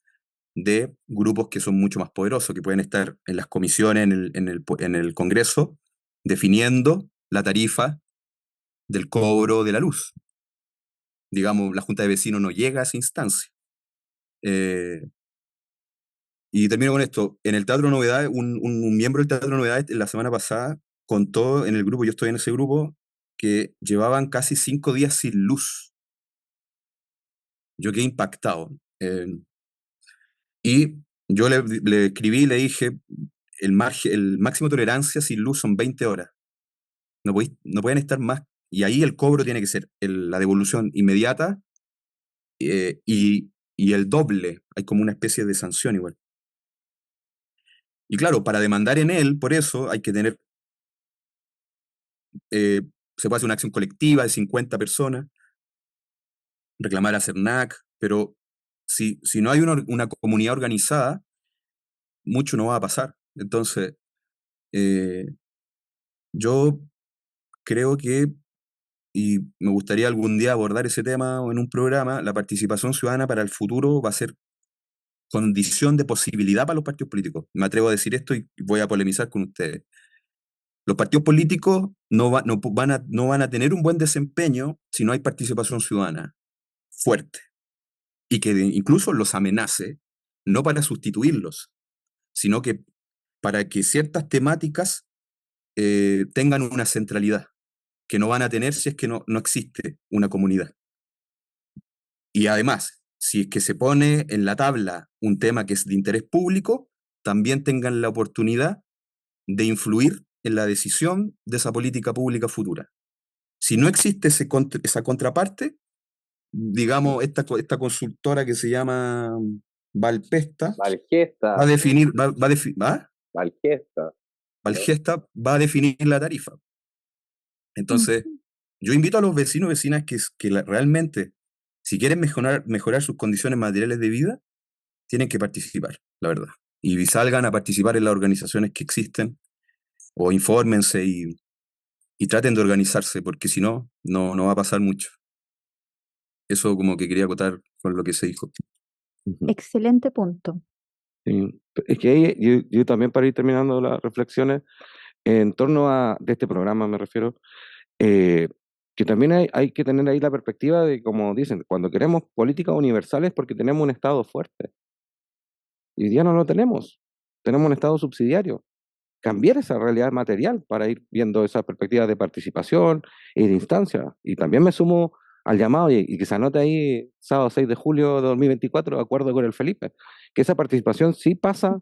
de grupos que son mucho más poderosos, que pueden estar en las comisiones, en el Congreso, definiendo la tarifa del cobro de la luz. Digamos, la Junta de Vecinos no llega a esa instancia. Y termino con esto. En el Teatro Novedades, un miembro del Teatro Novedades la semana pasada contó en el grupo, yo estoy en ese grupo, que llevaban casi 5 días sin luz. Yo quedé impactado. Y yo le escribí y le dije, el máximo de tolerancia sin luz son 20 horas. No pueden estar más. Y ahí el cobro tiene que ser la devolución inmediata y el doble. Hay como una especie de sanción igual. Y claro, para demandar en él, por eso hay que tener, se puede hacer una acción colectiva de 50 personas, reclamar a CERNAC, pero si no hay una comunidad organizada, mucho no va a pasar. Entonces, yo creo que, y me gustaría algún día abordar ese tema en un programa, la participación ciudadana para el futuro va a ser condición de posibilidad para los partidos políticos. Me atrevo a decir esto y voy a polemizar con ustedes. Los partidos políticos no van a tener un buen desempeño si no hay participación ciudadana fuerte y que incluso los amenace, no para sustituirlos, sino que para que ciertas temáticas tengan una centralidad que no van a tener si es que no existe una comunidad. Y además, si es que se pone en la tabla un tema que es de interés público, también tengan la oportunidad de influir en la decisión de esa política pública futura. Si no existe esa contraparte, digamos, esta consultora que se llama Valpesta Valgesta. va a definir, Valgesta. Valgesta va a definir la tarifa. Entonces, yo invito a los vecinos y vecinas que realmente, si quieren mejorar sus condiciones materiales de vida, tienen que participar, la verdad. Y salgan a participar en las organizaciones que existen, o infórmense y traten de organizarse, porque si no, no va a pasar mucho. Eso como que quería acotar con lo que se dijo. Excelente punto. Sí. Es que ahí, yo también, para ir terminando las reflexiones, en torno de este programa, me refiero, que también hay que tener ahí la perspectiva de, como dicen, cuando queremos políticas universales porque tenemos un Estado fuerte. Y hoy día no lo tenemos un Estado subsidiario. Cambiar esa realidad material para ir viendo esa perspectiva de participación y de instancia. Y también me sumo al llamado y que se anote ahí sábado 6 de julio de 2024, de acuerdo con el Felipe, que esa participación sí pasa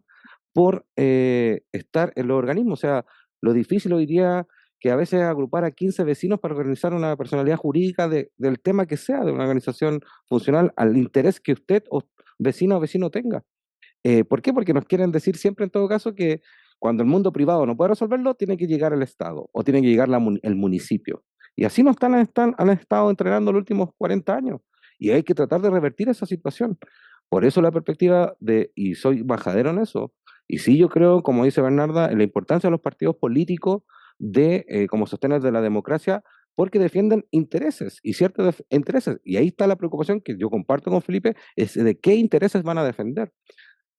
por estar en los organismos. O sea, lo difícil hoy día que a veces agrupar a 15 vecinos para organizar una personalidad jurídica del tema que sea, de una organización funcional, al interés que usted o vecina o vecino tenga. ¿Por qué? Porque nos quieren decir siempre, en todo caso, que cuando el mundo privado no puede resolverlo, tiene que llegar el Estado o tiene que llegar el municipio. Y así nos han estado entrenando los últimos 40 años. Y hay que tratar de revertir esa situación. Por eso la perspectiva y soy majadero en eso, y sí yo creo, como dice Bernarda, en la importancia de los partidos políticos como sostener de la democracia, porque defienden intereses y ciertos intereses. Y ahí está la preocupación que yo comparto con Felipe, es de qué intereses van a defender.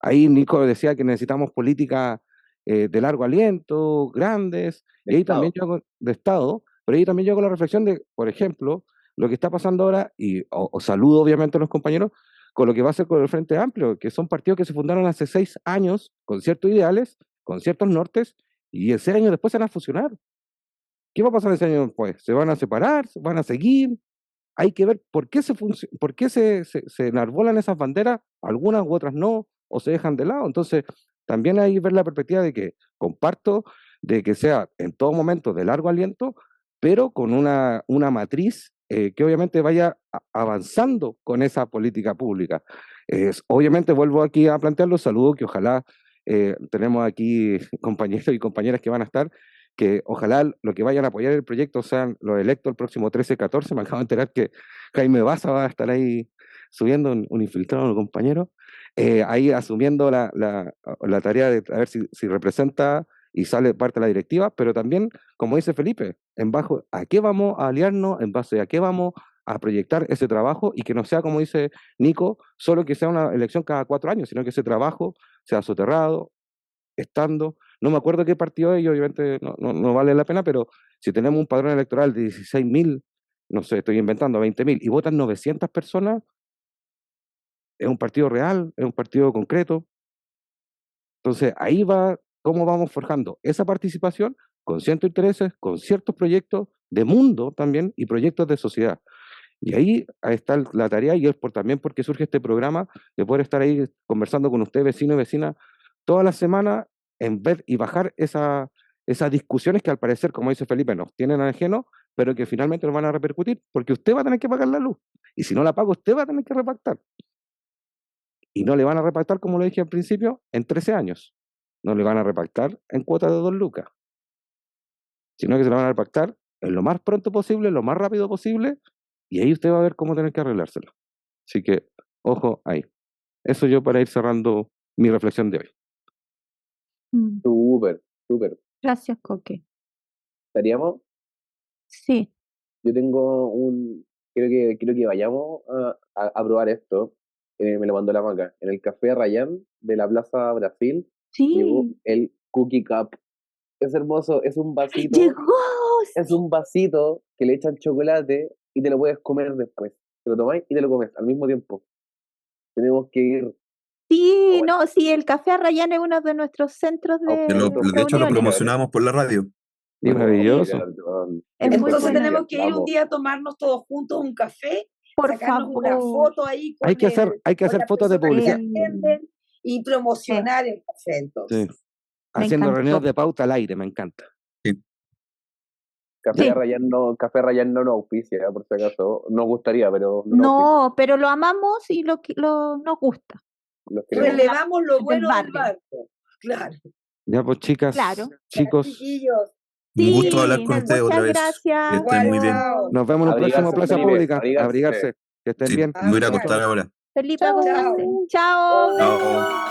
Ahí Nico decía que necesitamos políticas de largo aliento, grandes, y ahí también yo hago, de Estado, pero ahí también yo hago la reflexión de, por ejemplo, lo que está pasando ahora, y saludo obviamente a los compañeros, con lo que va a ser con el Frente Amplio, que son partidos que se fundaron hace 6 años, con ciertos ideales, con ciertos nortes, y 6 años después se van a fusionar. ¿Qué va a pasar ese año después? ¿Se van a separar? ¿Se van a seguir? Hay que ver por qué se enarbolan esas banderas, algunas u otras no, o se dejan de lado. Entonces, también hay que ver la perspectiva de que comparto de que sea en todo momento de largo aliento, pero con una matriz que obviamente vaya avanzando con esa política pública. Obviamente vuelvo aquí a plantearlo, saludo que ojalá tenemos aquí compañeros y compañeras que van a estar, que ojalá lo que vayan a apoyar el proyecto sean los electos el próximo 13-14. Me acabo de enterar que Jaime Baza va a estar ahí subiendo, un infiltrado, un compañero, ahí asumiendo la tarea de a ver si representa y sale parte de la directiva, pero también, como dice Felipe, en bajo a qué vamos a aliarnos, en base a qué vamos a proyectar ese trabajo y que no sea, como dice Nico, solo que sea una elección cada 4 años, sino que ese trabajo sea soterrado, estando, no me acuerdo qué partido es y obviamente no vale la pena, pero si tenemos un padrón electoral de 16.000, no sé, estoy inventando 20.000 y votan 900 personas, es un partido real, es un partido concreto. Entonces ahí va cómo vamos forjando esa participación con ciertos intereses, con ciertos proyectos de mundo también y proyectos de sociedad. Y ahí está la tarea y es también porque surge este programa de poder estar ahí conversando con usted, vecino y vecina, toda la semana en ver y bajar esas discusiones que al parecer, como dice Felipe, nos tienen ajeno, pero que finalmente nos van a repercutir porque usted va a tener que pagar la luz. Y si no la paga, usted va a tener que repactar. Y no le van a repactar, como lo dije al principio, en 13 años. No le van a repactar en cuotas de 2 lucas. Sino que se la van a repactar en lo más pronto posible, lo más rápido posible, y ahí usted va a ver cómo tener que arreglárselo. Así que, ojo ahí. Eso yo para ir cerrando mi reflexión de hoy. Súper, súper. Gracias, Coque. ¿Estaríamos? Sí. Yo tengo quiero que vayamos a probar esto. Me lo mandó la Maca. En el Café Rayán de la Plaza Brasil llegó Sí. el Cookie Cup. Es hermoso, es un vasito. ¡Llegó! Es un vasito que le echan chocolate y te lo puedes comer después. Te lo tomáis y te lo comes al mismo tiempo. Tenemos que ir. Sí, no, sí, el Café Arrayán es uno de nuestros centros de De hecho, lo reuniones. promocionamos por la radio. Y maravilloso. Es muy Entonces buena. tenemos que ir un Vamos. día a tomarnos todos juntos un café, Por sacarnos una favor. foto ahí con Hay que hacer con las fotos de personas que publicidad. atienden y promocionar el café entonces. Sí. Haciendo encantó. reuniones de pauta al aire, me encanta. Café Sí. Rayán no nos auspicia, por si acaso. Nos gustaría, pero no nos No, pero lo amamos y nos gusta. los queremos. Relevamos lo Del bueno del barrio. barco. Claro. Ya pues, chicas, Claro. chicos, Chiquillos. Un gusto Sí, hablar con ustedes muchas otra vez. gracias. Que estén muy bien. Chao. nos vemos en el próximo Abrigarse, Plaza Felipe, Pública. abrigarse. Abrigarse. Que estén Sí, bien. me voy a ir a acostar Chao. ahora. Felipe, Chao. acostarse. Chao. Chao.